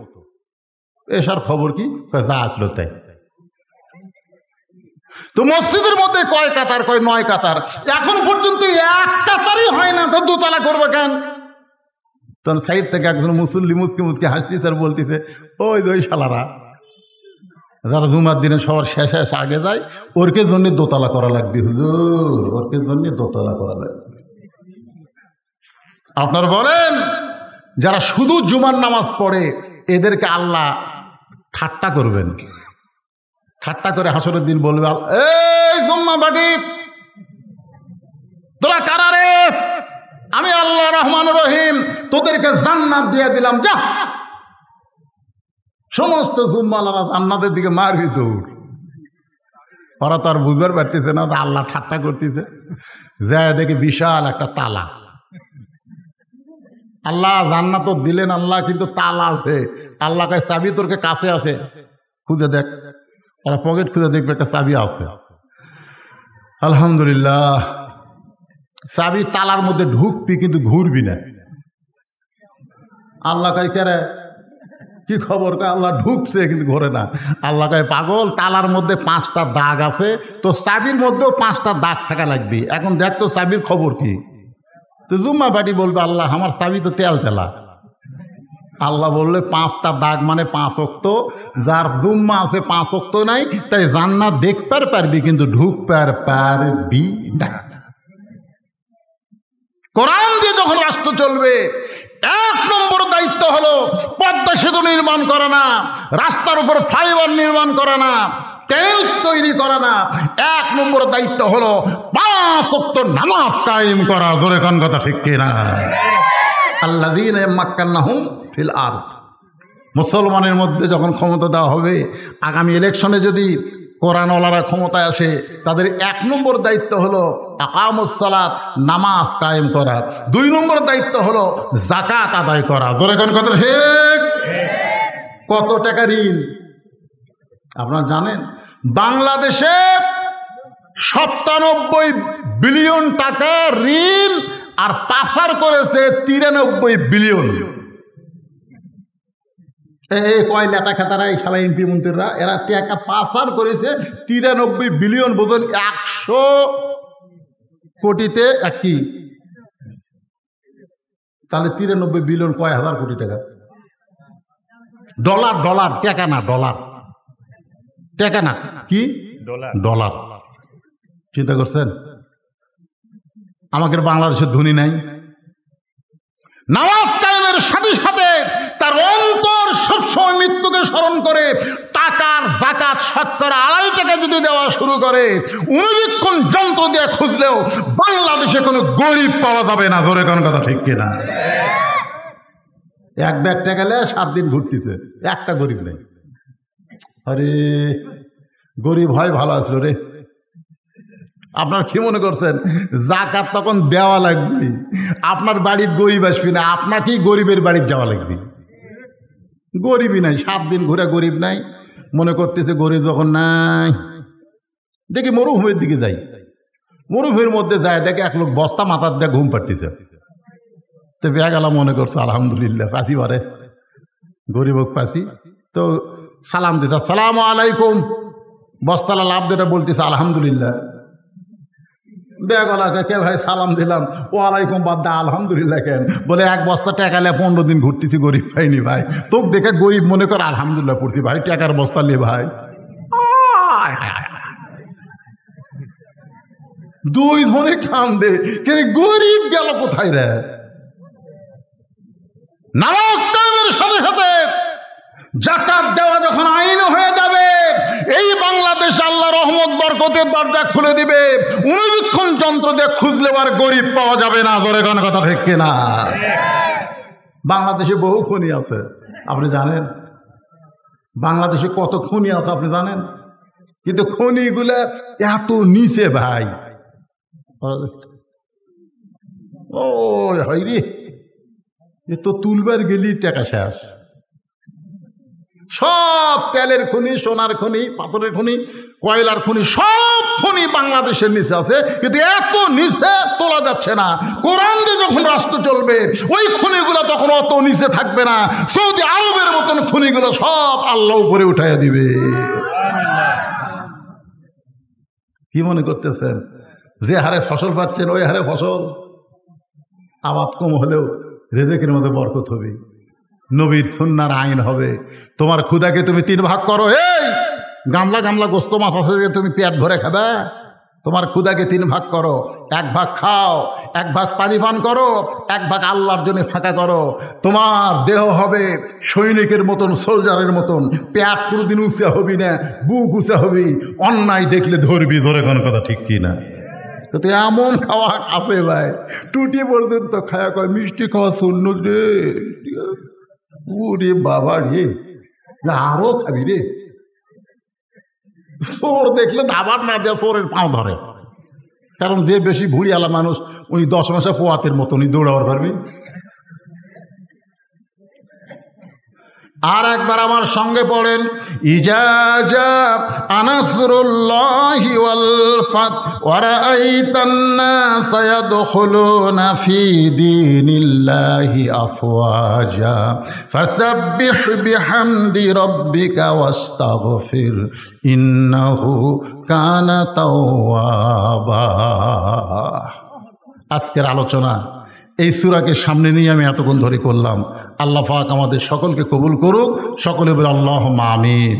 এসার খবর কি? যা আসলো তাই। তো মসজিদের মধ্যে কয় কাতার? কয় 9 কাতার। এখন পর্যন্ত এক কাতারই হয় না, তো দোতলা করবে কেন? তখন সাইড থেকে একজন মুসল্লি মুচকে মুচকে হাসতেছে আর বলতেছে, ওই শালারা যারা জুমার দিনে সবার শেষে আগে যায়, ওরকে জন্য দোতলা করা লাগবে হুজুর, ওরকে জন্য দোতলা করা লাগবে। আপনারা বলেন, যারা শুধু জুমার নামাজ পড়ে, এদেরকে আল্লাহ ঠাট্টা করবেন, ঠাট্টা করে হাসরের দিন বলবে, এই জুম্মা বাটি তোরা কারা রে? আমি আল্লাহ রহমান রহিম তোদেরকে জান্নাত দিয়ে দিলাম, যা। সমস্ত জুম্মালারা জান্নাতের দিকে মারবি দৌড়। ওরা তো আর বুঝবার পারতেছে না আল্লাহ ঠাট্টা করতেছে। যায় দেখে বিশাল একটা তালা। আল্লাহ জান্নাত তো দিলেন আল্লাহ, কিন্তু তালা আছে। আল্লাহ কয় চাবি তোর কাছে আছে, খুঁজে দেখ। ওরা পকেট খুঁজে দেখবে একটা চাবি আছে। আলহামদুলিল্লাহ, চাবি তালার মধ্যে ঢুকবি কিন্তু ঘুরবি না। আল্লাহ কয় কেরে কি খবর? কয় আল্লাহ ঢুকছে কিন্তু ঘোরে না। আল্লাহ কয় পাগল, তালার মধ্যে 5টা দাগ আছে, তো চাবির মধ্যেও 5টা দাগ থাকা লাগবে। এখন দেখ তো চাবির খবর কি? তো জুম্মা বাটি বলবে, আল্লাহ আমার চাবি তো তেল তেলা। আল্লাহ বললে 5টা দাগ মানে 5 ওয়াক্ত। যার জুম্মা আছে 5 ওয়াক্ত নাই, তাই জান্নাত দেখতে পারবি কিন্তু ঢুকতে পারবি না। কোরআন দিয়ে যখন রাষ্ট্র চলবে, 1 নম্বর দায়িত্ব হলো পদ্মা সেতু নির্মাণ করা না, রাস্তার উপর ফাইবার নির্মাণ করা না, তেল তৈরি করা না। 1 নম্বর দায়িত্ব হলো 5 ওয়াক্ত নামাজ কায়েম করা। জোরে কোন কথা ঠিক কিনা? আল্লাযীনা মাক্কান্নাহুম ফিল আরদ। মুসলমানের মধ্যে যখন ক্ষমতা দেওয়া হবে, আগামী ইলেকশনে যদি কোরআনওয়ালারা ক্ষমতায় আসে, তাদের 1 নম্বর দায়িত্ব হলো আকামুস সালাত, নামাজ কায়েম করা। 2 নম্বর দায়িত্ব হলো যাকাত আদায় করা। জোরে কোন কথা ঠিক? কত টাকা ঋণ আপনারা জানেন? বাংলাদেশে 97 বিলিয়ন টাকা ঋণ, আর পাচার করেছে 93 বিলিয়ন। কয় লেটা খেতারা এই শালা এমপি মন্ত্রীরা, এরা টাকা পাচার করেছে 93 বিলিয়ন। বোঝেন 100 কোটিতে কি? তাহলে 93 বিলিয়ন কয় হাজার কোটি টাকা? ডলার, ডলার, টাকা না, ডলার, টাকা না, কি ডলার। চিন্তা করছেন? আমাদের বাংলাদেশের ধনী নাই। নামাজ কায়েমের সাথে সাথে তার অন্তর সবসময় মৃত্যুকে স্মরণ করে টাকার যাকাত শতকরা 2.5 টাকা যদি দেওয়া শুরু করে, 19 যন্ত্র দিয়ে খুঁজলেও বাংলাদেশে কোনো গরিব পাওয়া যাবে না। ধরে কোন কথা ঠিক কিনা? 1 ব্যাগ টাকা গেলে 7 দিন ঘুরতেছে, একটা গরিব নেই। আরে গরিব হয় ভালো আসলো রে। আপনার কি মনে করছেন যাকাত তখন দেওয়া লাগবে? আপনার বাড়ির গরিব আসবে না, আপনাকেই গরিবের বাড়ির যাওয়া লাগবে। গরিবই নাই, 7 দিন ঘুরে গরিব নাই। মনে করতেছে গরিব যখন নাই, দেখি মরুভূমির দিকে যাই। মরুভূমির মধ্যে যায়, দেখে এক লোক বস্তা মাথার দিয়ে ঘুম পাড়তেছে। তো বেগালা মনে করছে আলহামদুলিল্লাহ, পাতি বারে গরিব পাসি। তো সালাম দিতে, আসসালামু আলাইকুম। বস্তালা লাভ যেটা বলতেছে আলহামদুলিল্লাহ। বেগলাকে কে ভাই সালাম দিলাম, ওয়ালাইকুম বাদ দা আলহামদুলিল্লাহ কেন? বলে 1 বস্তা টাকা নিয়ে 15 দিন ঘুরতেছি, গরিব পাইনি ভাই। তোকে দেখে গরিব মনে কর, আলহামদুলিল্লাহ পড়ছি ভাই, টাকার বস্তা লে ভাই। 2 ধনে টান দে, কে গরিব গেল কোথায় রে? নামাজ কায়েমের সাথে সাথে যাকাত দেওয়া যখন আইন হয়ে যাবে, এই বাংলাদেশ আল্লাহ রহমত বরকতের দরজা খুলে দিবে। 19 যন্ত্র দিয়ে খুঁজলে আর গরিব পাওয়া যাবে না। ধরে কোন কথা ঠিক কিনা? বাংলাদেশে বহু খনি আছে, আপনি জানেন? বাংলাদেশে কত খনি আছে আপনি জানেন? কিন্তু খনিগুলা এত নিচে ভাই। ও হইরে, এ তো তুলবার গেলি টাকা শেষ। সব তেলের খনি, সোনার খনি, পাথরের খনি, কয়লার খনি, সব খনি বাংলাদেশের নিচে আছে, কিন্তু এত নিচে তোলা যাচ্ছে না। কোরআন দিয়ে যখন রাষ্ট্র চলবে, ওই খনিগুলো তখন অত নিচে থাকবে না। সৌদি আরবের মতন খনিগুলো সব আল্লাহ উপরে উঠাইয়া দিবে। কি মনে করতেছেন যে হারে ফসল পাচ্ছেন ওই হারে ফসল? আবাদ কম হলেও রেজেকের মধ্যে বরকত হবে, নবীর সুন্নাহর আইন হবে। তোমার ক্ষুধাকে তুমি 3 ভাগ করো। এই গামলা গামলা গোস্ত মাছ আছে যে তুমি পেট ভরে খাবে? তোমার ক্ষুধাকে 3 ভাগ করো। এক ভাগ খাও, এক ভাগ পানি পান করো, এক ভাগ আল্লাহর জন্য ফাঁকা করো। তোমার দেহ হবে সৈনিকের মতন, সোলজারের মতন। পেট কোনোদিন উঁচা হবি না, বুক উঁচা হবি, অন্যায় দেখলে ধরবি। ধরে কোনো কথা ঠিক কি না? তো এমন খাওয়া আছে ভাই, টুটি পর্যন্ত খাওয়া কয় মিষ্টি খাওয়া শূন্য রে। ওরে বাবা রে, আরো খাবি রে। চোর দেখলে আবার না দেওয়া চোরের পাও ধরে, কারণ যে বেশি ভুড়িয়ালা মানুষ উনি 10 মাসে পোয়াতের মতো উনি দৌড়াবার পারবি। আর একবার আমার সঙ্গে পড়েন, ইজাজা আনাসরুল্লাহি ওয়াল ফাত ওয়া রাআইতান নাস ইয়াদখুলুনা ফি দীনিল্লাহি আফওয়াজা ফাসাব্বিহ বিহামদি রাব্বিকা ওয়াস্তাগফির ইন্নাহু কানা তাওয়াবা। আজকের আলোচনা এই সূরাকে সামনে নিয়ে আমি এতক্ষণ ধরে করলাম। আল্লাহ পাক আমাদের সকলকে কবুল করুক। সকলে বলে আল্লাহুম্মা আমিন।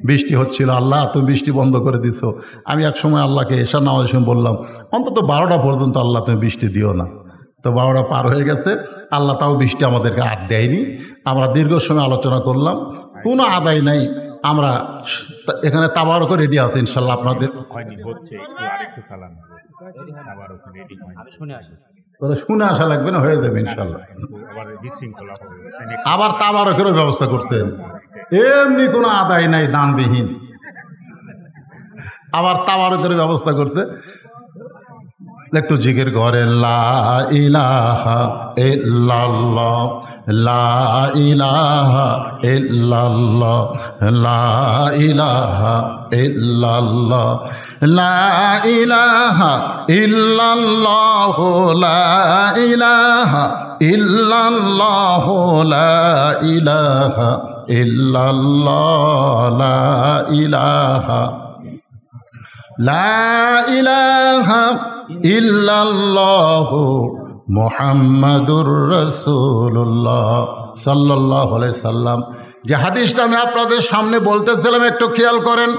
বৃষ্টি হচ্ছিল, আল্লাহ তুমি বৃষ্টি বন্ধ করে দিছো। আমি এক সময় আল্লাহকে এশার নামাজের সময় বললাম অন্তত 12টা পর্যন্ত আল্লাহ তুমি বৃষ্টি দিও না। তো 12টা পার হয়ে গেছে, আল্লাহ তাও বৃষ্টি আমাদেরকে আর দেয়নি। আমরা দীর্ঘ সময় আলোচনা করলাম, কোনো আদায় নাই। আমরা এখানে তাবারকও রেডি আছে ইনশাল্লাহ। আপনাদের শুনে আসা লাগবে না, হয়ে যাবে ইনশাল্লাহ। আবার তাবারকেরও ব্যবস্থা করছেন, এমনি কোনো আদায় নাই, দানবিহীন। আবার তাবারকের ব্যবস্থা করছে। একটু জিকির করে, লা ইলাহা ইল্লাল্লাহ, লা ইলাহা ইল্লাল্লাহ, লা ইলাহা ইল্লাল্লাহ, লা ইলাহা ইল্লাল্লাহ, লা ইলাহা ইল্লাল্লাহ, লা ইলাহা ইল্লাল্লাহ, লা ইলাহা লা ইলাহা ইল্লাল্লাহু মুহাম্মাদুর রাসূলুল্লাহ সাল্লাল্লাহু আলাইহি সাল্লাম। যে হাদিসটা আমি আপনাদের সামনে বলতেছিলাম একটু খেয়াল করেন।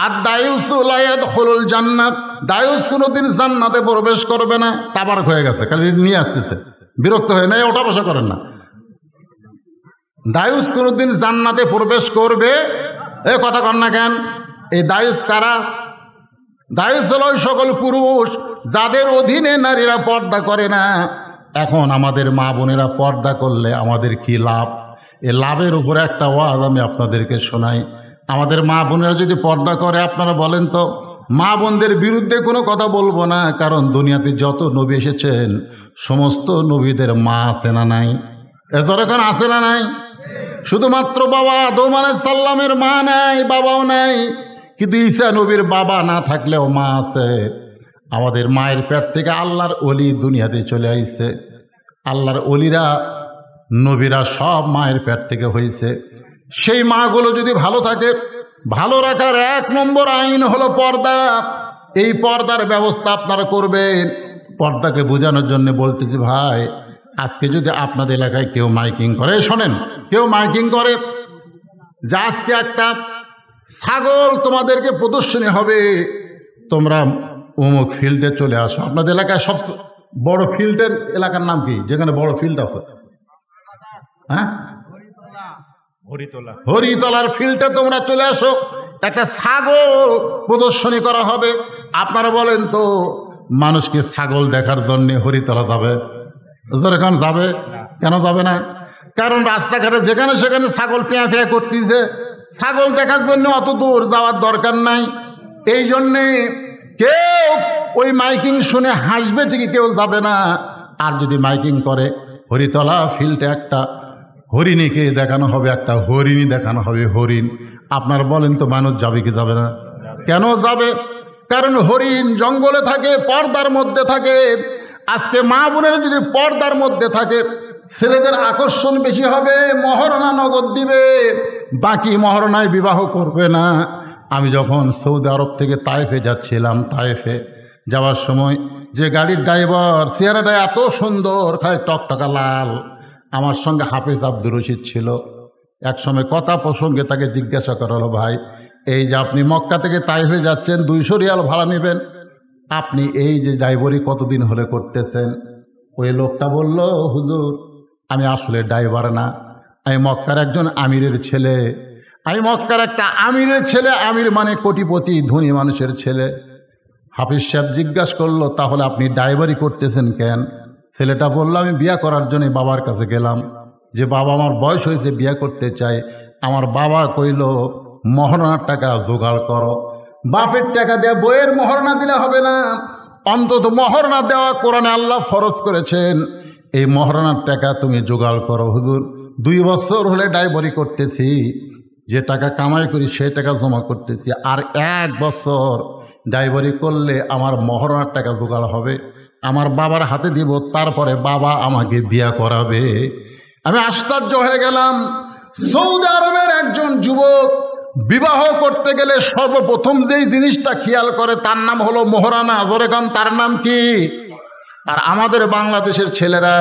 আর দায়ুস লা ইয়াদখুলুল জান্নাত, দায়ুস কোনোদিন জান্নাতে প্রবেশ করবে না। তাবারক হয়ে গেছে, খালি নিয়ে আসতেছে, বিরক্ত হয়ে নাই, ওঠা বসা করেন না। দায়ুস কোনোদিন জান্নাতে প্রবেশ করবে, এ কথা কন না কেন? এই দায়ুস কারা? দায়ুস হল ওই সকল পুরুষ যাদের অধীনে নারীরা পর্দা করে না। এখন আমাদের মা বোনেরা পর্দা করলে আমাদের কি লাভ? এ লাভের উপরে একটা ওয়াজ আমি আপনাদেরকে শোনাই। আমাদের মা বোনেরা যদি পর্দা করে, আপনারা বলেন তো, মা বোনদের বিরুদ্ধে কোনো কথা বলবো না, কারণ দুনিয়াতে যত নবী এসেছেন সমস্ত নবীদের মা আছে না নাই? এতক্ষণ আছে না নাই? শুধুমাত্র বাবা আদম আলাইহিস সালামের মা নাই, বাবাও নাই, কিন্তু ঈসা নবীর বাবা না থাকলেও মা আছে। আমাদের মায়ের পেট থেকে আল্লাহর ওলি দুনিয়াতে চলে আইছে। আল্লাহর ওলিরা, নবীরা সব মায়ের পেট থেকে হয়েছে। সেই মাগুলো যদি ভালো থাকে, ভালো রাখার 1 নম্বর আইন হলো পর্দা। এই পর্দার ব্যবস্থা আপনারা করবেন। পর্দাকে বোঝানোর জন্য বলতেছি ভাই, আজকে যদি আপনাদের এলাকায় কেউ মাইকিং করে, শোনেন, কেউ মাইকিং করে যে আজকে একটা ছাগল তোমাদেরকে প্রদর্শনী হবে, তোমরা অমুক ফিল্ডে চলে আসো। আপনাদের এলাকায় সবচেয়ে বড় ফিল্ডের এলাকার নাম কি, যেখানে বড় ফিল্ড আছে? হ্যাঁ, হরিতলার ফিল্ডে তোমরা চলে আসো, একটা ছাগল প্রদর্শনী করা হবে। আপনারা বলেন তো, মানুষ কি ছাগল দেখার জন্য হরিতলা যাবে? যেখানে যাবে, কেন যাবে না? কারণ রাস্তাঘাটে যেখানে সেখানে ছাগল পেঁয়া পেঁয়া করতেছে। ছাগল দেখার জন্য অত দূর যাওয়ার দরকার নাই। এই জন্যে কেউ ওই মাইকিং শুনে হাসবে ঠিকই, কেউ যাবে না। আর যদি মাইকিং করে, হরিতলা ফিল্ডে একটা হরিণীকে দেখানো হবে, একটা হরিণী দেখানো হবে, হরিণ। আপনার বলেন তো, মানুষ যাবে কি যাবে না? কেন যাবে? কারণ হরিণ জঙ্গলে থাকে, পর্দার মধ্যে থাকে। আজকে মা বোনেরা যদি পর্দার মধ্যে থাকে, ছেলেদের আকর্ষণ বেশি হবে, মহারণা নগদ দিবে, বাকি মহারণায় বিবাহ করবে না। আমি যখন সৌদি আরব থেকে তায়েফে যাচ্ছিলাম, তায়েফে যাওয়ার সময় যে গাড়ির ড্রাইভার, চেহারাটা এত সুন্দর, খালি টকটকা লাল। আমার সঙ্গে হাফেজ আব্দুর রশিদ ছিল। এক সময় কথা প্রসঙ্গে তাকে জিজ্ঞাসা করা হলো, ভাই এই যে আপনি মক্কা থেকে তায়েফে যাচ্ছেন, 200 রিয়াল ভাড়া নেবেন? আপনি এই যে ড্রাইভারি কতদিন হলে করতেছেন? ওই লোকটা বলল, হুজুর আমি আসলে ড্রাইভার না, আমি মক্কার একজন আমিরের ছেলে, আমি মক্কার একটা আমিরের ছেলে। আমির মানে কোটিপতি, ধনী মানুষের ছেলে। হাফিজ সাহেব জিজ্ঞাসা করলো, তাহলে আপনি ড্রাইভারি করতেছেন কেন? ছেলেটা বলল, আমি বিয়া করার জন্য বাবার কাছে গেলাম, যে বাবা আমার বয়স হয়েছে, বিয়া করতে চাই। আমার বাবা কইল মহরণার টাকা জোগাড় করো। বাপের টাকা দেয়া বইয়ের মহরণা দিলে হবে না, অন্তত মহরণা দেওয়া কোরআনে আল্লাহ ফরজ করেছেন, এই মহরণার টাকা তুমি জোগাড় করো। হুজুর 2 বছর হলে ড্রাইভারি করতেছি, যে টাকা কামাই করি সেই টাকা জমা করতেছি, আর 1 বছর ড্রাইভারি করলে আমার মহরণার টাকা জোগাড় হবে, আমার বাবার হাতে দিব, তারপরে বাবা আমাকে বিয়া করাবে। আমি আশ্চর্য হয়ে গেলাম। সৌদি আরবের একজন যুবক বিবাহ করতে গেলে সর্বপ্রথম যেই জিনিসটা খেয়াল করে তার নাম হলো মোহরানা। ধরে কান, তার নাম কি? আর আমাদের বাংলাদেশের ছেলেরা,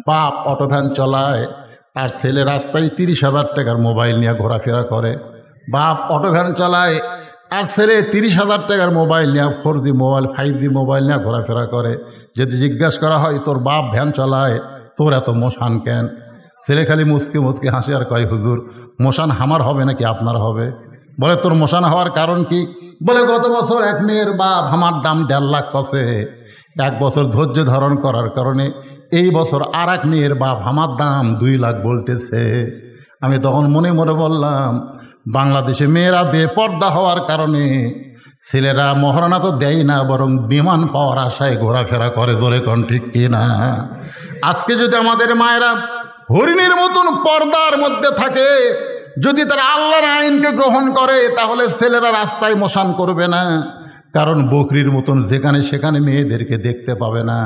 বাপ অটো ভ্যান চলায় আর ছেলে রাস্তায় 30,000 টাকার মোবাইল নিয়ে ঘোরাফেরা করে। বাপ অটো ভ্যান চালায় আর ছেলে 30,000 টাকার মোবাইল নিয়ে, 4G মোবাইল 5G মোবাইল নিয়ে ঘোরাফেরা করে। যদি জিজ্ঞাসা করা হয় তোর বাপ ভ্যান চালায়, তোর এত মোশান কেন? ছেলে খালি মুচকে মুচকে হাসি আর কয়, হুজুর মোশান আমার হবে নাকি আপনার হবে? বলে তোর মোশান হওয়ার কারণ কি? বলে গত বছর এক মেয়ের বাপ আমার দাম 1.5 লাখ কষে, 1 বছর ধৈর্য ধারণ করার কারণে এই বছর আর এক মেয়ের বাপ আমার দাম 2 লাখ বলতেছে। আমি তখন মনে মনে বললাম, বাংলাদেশে মেয়েরা বেপর্দা হওয়ার কারণে ছেলেরা মহারণা তো দেয় না, বরং বিমান পাওয়ার আশায় ঘোরাফেরা করে। জোরে কোন ঠিক কিনা? আজকে যদি আমাদের মায়েরা হরিণের মতন পর্দার মধ্যে থাকে, যদি তারা আল্লাহর আইনকে গ্রহণ করে, তাহলে ছেলেরা রাস্তায় মোশান করবে না, কারণ বকরির মতন যেখানে সেখানে মেয়েদেরকে দেখতে পাবে না।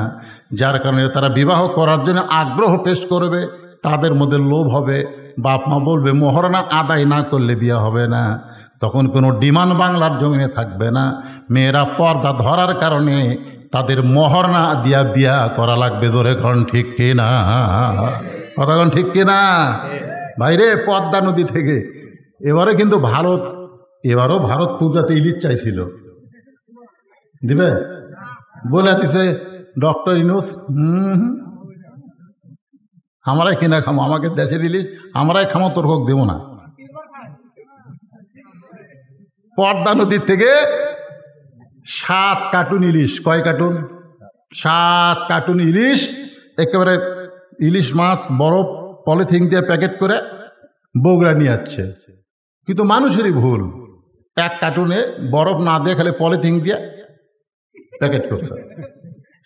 যার কারণে তারা বিবাহ করার জন্য আগ্রহ পেশ করবে, তাদের মধ্যে লোভ হবে। বাপ মা বলবে মহারণা আদায় না করলে বিয়ে হবে না, তখন কোনো ডিমান্ড বাংলার জমিনে থাকবে না। মেয়েরা পর্দা ধরার কারণে তাদের মহারণা দিয়া বিয়া করা লাগবে। ধরে কোন ঠিক কিনা? কথা কোন ঠিক কিনা? বাইরে পদ্মা নদী থেকে এবারে কিন্তু এবারও ভারত পূজাতে ইলিশ চাইছিল, দিবে বলে দিছে ডক্টর ইউনূস, আমরাই কিনা খামো, আমাকে দেশের ইলিশ আমরাই খামো, তোর হোক দেব না। পদ্মা নদীর থেকে 7 কার্টুন ইলিশ, কয় কার্টুন? 7 কার্টুন ইলিশ, একেবারে ইলিশ মাছ বরফ পলিথিন দিয়ে প্যাকেট করে বগুড়া নিয়ে যাচ্ছে। কিন্তু মানুষেরই ভুল, 1 কার্টুনে বরফ না দিয়ে খালি পলিথিন দিয়ে প্যাকেট করছে।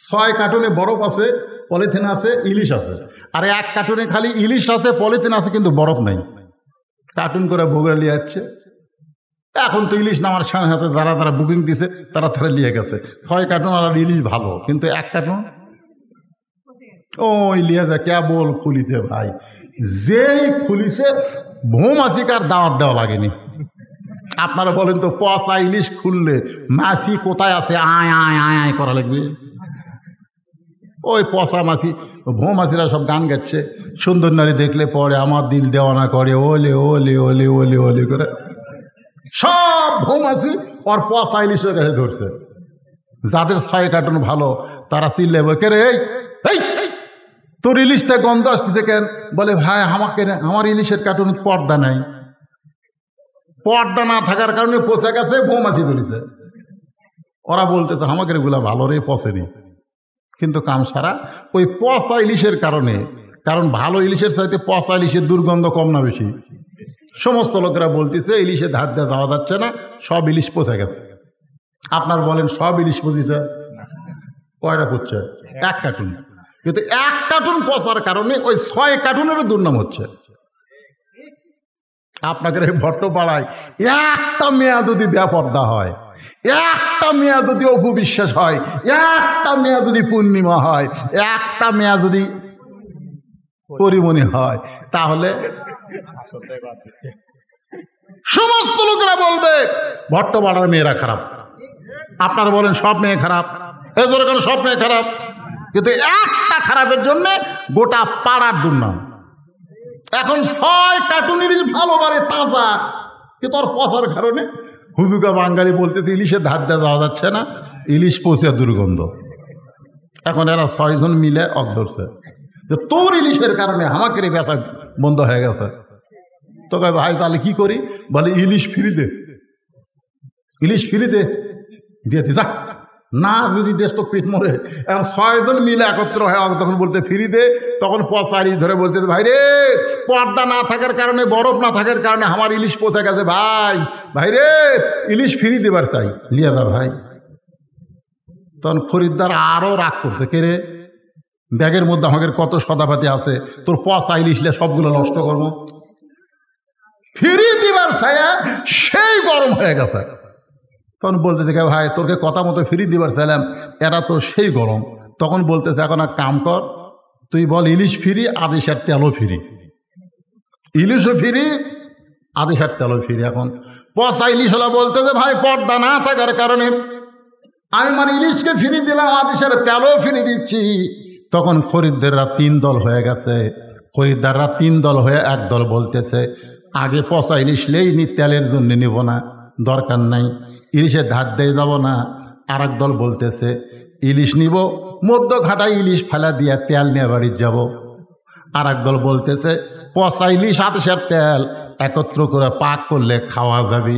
6 কার্টুনে বরফ আছে, পলিথিন আছে, ইলিশ আছে, আর 1 কার্টুনে খালি ইলিশ আছে, পলিথিন আছে, কিন্তু বরফ নাই। কার্টুন করে বগুড়া নিয়ে যাচ্ছে। এখন তো ইলিশ নামার সাথে সাথে যারা বুকিং দিছে তারা নিয়ে গেছে। 6 কার্টুন আর ইলিশ ভালো, কিন্তু 1 কার্টুন ওই লিয়ে যা কেবল খুলিছে ভাই। যেই খুলিছে ভৌমাছিকার দাওয়াত দেওয়া লাগেনি। আপনারা বলেন তো, পচা ইলিশ খুললে মাছি কোথায় আছে আয় আয় আয় আয় করা লাগবে? ওই পচা মাছি, ভৌমাছিরা সব গান গাচ্ছে, সুন্দর নারী দেখলে পরে আমার দিল দেওয়ানা করে, ওলে ওলে ওলে ওলে ওলে করে সব ভৌমাছি ওর পচা ইলিশের কাছে ধরছে। যাদের 6 কার্টুন ভালো তারা চিল্লে বকে, রে এই তোর ইলিশটা গন্ধ আসতেছে কেন? বলে ভাই আমার ইলিশের কার্টুন পর্দা নাই, পর্দা না থাকার কারণে পচে গেছে, মৌমাছি ধরেছে। ওরা বলতেছে আমাকে এগুলা ভালো রে, পচেনি, কিন্তু কাম সারা ওই পচা ইলিশের কারণে। কারণ ভালো ইলিশের চাইতে পচা ইলিশের দুর্গন্ধ কম না বেশি? সমস্ত লোকেরা বলতেছে ইলিশে ধার দিয়ে যাওয়া যাচ্ছে না, সব ইলিশ পচে গেছে। আপনার বলেন সব ইলিশ পচেছে? কয়টা পচছে? 1 কার্টুন। কিন্তু 1 কার্টুন পচার কারণে ওই 6 কার্টুনেরও দুর্নাম হচ্ছে। আপনাদের এই ভট্টপাড়ায় একটা মেয়া যদি বেপর্দা হয়, একটা মেয়া যদি অপবিশ্বাস হয়, একটা মেয়া যদি পূর্ণিমা হয়, একটা মেয়া যদি পরিমণি হয়, তাহলে সমস্ত লোকেরা বলবে ভট্টপাড়ার মেয়েরা খারাপ। আপনারা বলেন সব মেয়ে খারাপ? এই ধরে কেন সব মেয়ে খারাপ? কিন্তু একটা খারাপের জন্য গোটা পাড়ার দুর্নাম। এখন 6 কার্টুন ইলিশ ভালো বারে তাজা, কিন্তু ওর পচার কারণে হুজুকা বাঙালি বলতেছে ইলিশের ধার দেওয়া যাচ্ছে না, ইলিশ পৌঁছে দুর্গন্ধ। এখন এরা 6 জন মিলে অক ধরছে যে তোর ইলিশের কারণে আমাকে ব্যথা বন্ধ হয়ে গেছে। তো কয় ভাই তাহলে কি করি? বলে ইলিশ ফ্রি দে, ইলিশ ফ্রি দে, দিয়ে যা না, যদি দেশ তো পেট মরে। এখন 6 জন মিলে একত্র হয়ে তখন বলতে ফ্রি দে, তখন পচা ইলিশ ধরে বলতে ভাই রে পর্দা না থাকার কারণে, বরফ না থাকার কারণে আমার ইলিশ পচে গেছে, ভাই ভাই রে ইলিশ ফ্রি দেবার চাই, লিয়া দা ভাই। তখন খরিদ্দার আরো রাগ করছে, কে রে ব্যাগের মধ্যে আমাদের কত সদাপাতি আছে, তোর পচা ইলিশলে সবগুলো নষ্ট করবো, ফ্রি দিবার ছায়া সেই গরম হয়ে গেছে। তখন বলতে দেখে ভাই তোকে কথা মতো ফ্রি দিবার চাইলাম, এরা তো সেই গরম। তখন বলতেছে এখন এক কাম কর, তুই বল ইলিশ ফ্রি, আদেশের তেলও ফ্রি, ইলিশও ফ্রি, আদেশের তেলও ফ্রি। এখন পচা ইলিশ হলা বলতেছে ভাই পর্দা না থাকার কারণে আমি মানে ইলিশকে ফ্রি দিলাম, আদেশের তেলও ফ্রি দিচ্ছি। তখন খরিদ্দাররা 3 দল হয়ে গেছে। খরিদ্দাররা 3 দল হয়ে এক দল বলতেছে আগে পচা ইলিশ লেইনি, তেলের জন্য নিব না, দরকার নাই, ইলিশের ধার দিয়ে যাব না। আর এক দল বলতেছে ইলিশ নিব, মধ্য ঘাটায় ইলিশ ফেলা দিয়ে তেল নিয়ে বাড়ির যাব। আর এক দল বলতেছে পচা ইলিশ আদেশের তেল একত্র করে পাক করলে খাওয়া যাবে।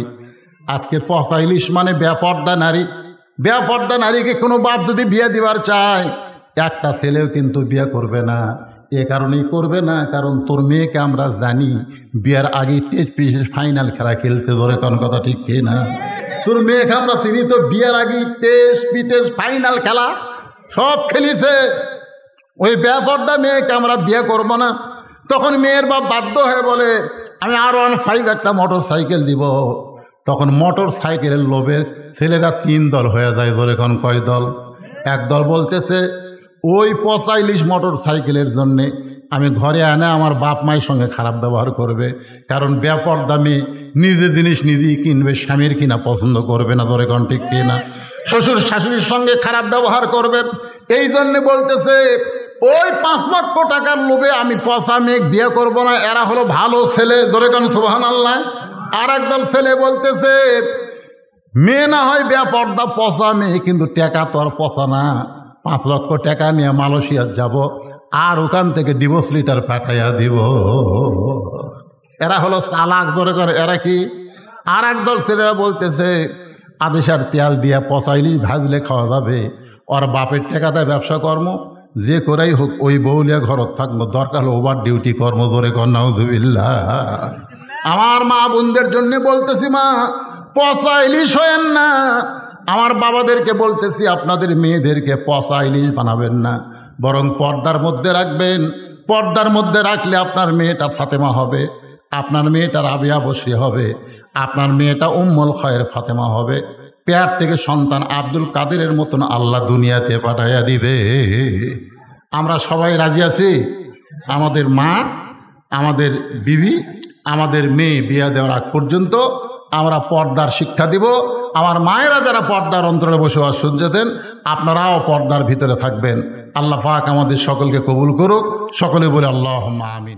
আজকে পচা ইলিশ মানে বেপর্দা নারী। বেপর্দা নারীকে কোনো বাপ যদি বিয়ে দিবার চায়, একটা ছেলেও কিন্তু বিয়ে করবে না। এ কারণেই করবে না কারণ তোর মেয়েকে আমরা জানি বিয়ের আগে টেস্ট ফাইনাল খেলা খেলছে, ধরে কোন কথা ঠিক কি না? তোর মেয়েকে আমরা চিনি তো বিয়ের আগে টেস্ট ফাইনাল খেলা সব খেলিছে। ওই বেপর্দা মেয়েকে আমরা বিয়ে করব না। তখন মেয়ের বাপ বাধ্য হয়ে বলে আমি R15 একটা মোটর সাইকেল দিব। তখন মোটর সাইকেলের লোভে ছেলেরা 3 দল হয়ে যায়। ধরে কোন কয় দল? এক দল বলতেছে ওই পচা ইলিশ মোটর সাইকেলের জন্যে আমি ঘরে আনে আমার বাপ মায়ের সঙ্গে খারাপ ব্যবহার করবে, কারণ বেপর্দা মেয়ে নিজের জিনিস নিজেই কিনবে, স্বামীর কিনা পছন্দ করবে না, ধরে কোন ঠিক কিনা? শ্বশুর শাশুড়ির সঙ্গে খারাপ ব্যবহার করবে, এই জন্যে বলতেছে ওই 5 লক্ষ টাকার লোভে আমি পচা মেয়ে বিয়ে করব না, এরা হলো ভালো ছেলে, ধরে কোন সুবহানাল্লাহ। আর একদল ছেলে বলতেছে মেয়ে না হয় বেপর্দা পচা মেয়ে, কিন্তু টাকা তো আর পচা না, 5 লক্ষ টাকা নিয়ে মালয়েশিয়া যাব আর ওখান থেকে ডিভোর্স লিটার পাঠাইয়া দিব। এরা হলো চালাক, ধরে করে এরা কি? আর একদল ছেলেরা বলতেছে আদেশের তেল দিয়ে পচা ইলিশ ভাজলে খাওয়া যাবে, ওর বাপের টাকা দেয় ব্যবসা কর্ম, যে করেই হোক ওই বউলিয়া ঘরত থাকবো, দরকার হলো ওভার ডিউটি কর্ম, ধরে কর নাউযুবিল্লাহ। আমার মা বোনদের জন্য বলতেছি মা পচা ইলিশ হয়েন না। আমার বাবাদেরকে বলতেছি আপনাদের মেয়েদেরকে পচা ইলিশ বানাবেন না, বরং পর্দার মধ্যে রাখবেন। পর্দার মধ্যে রাখলে আপনার মেয়েটা ফাতেমা হবে, আপনার মেয়েটা রাবিয়া বসরি হবে, আপনার মেয়েটা উম্মুল খায়ের ফাতেমা হবে। পেট থেকে সন্তান আব্দুল কাদেরের মতন আল্লাহ দুনিয়াতে পাঠাইয়া দিবে। আমরা সবাই রাজি আছি? আমাদের মা, আমাদের বিবি, আমাদের মেয়ে বিয়ে দেওয়ার আগ পর্যন্ত আমরা পর্দার শিক্ষা দিব। আমার মায়েরা যারা পর্দার অন্তরে বসবাস শুনছেন, আপনারাও পর্দার ভিতরে থাকবেন। আল্লাহ পাক আমাদের সকলকে কবুল করুক। সকলে বলে আল্লাহুম্মা আমিন।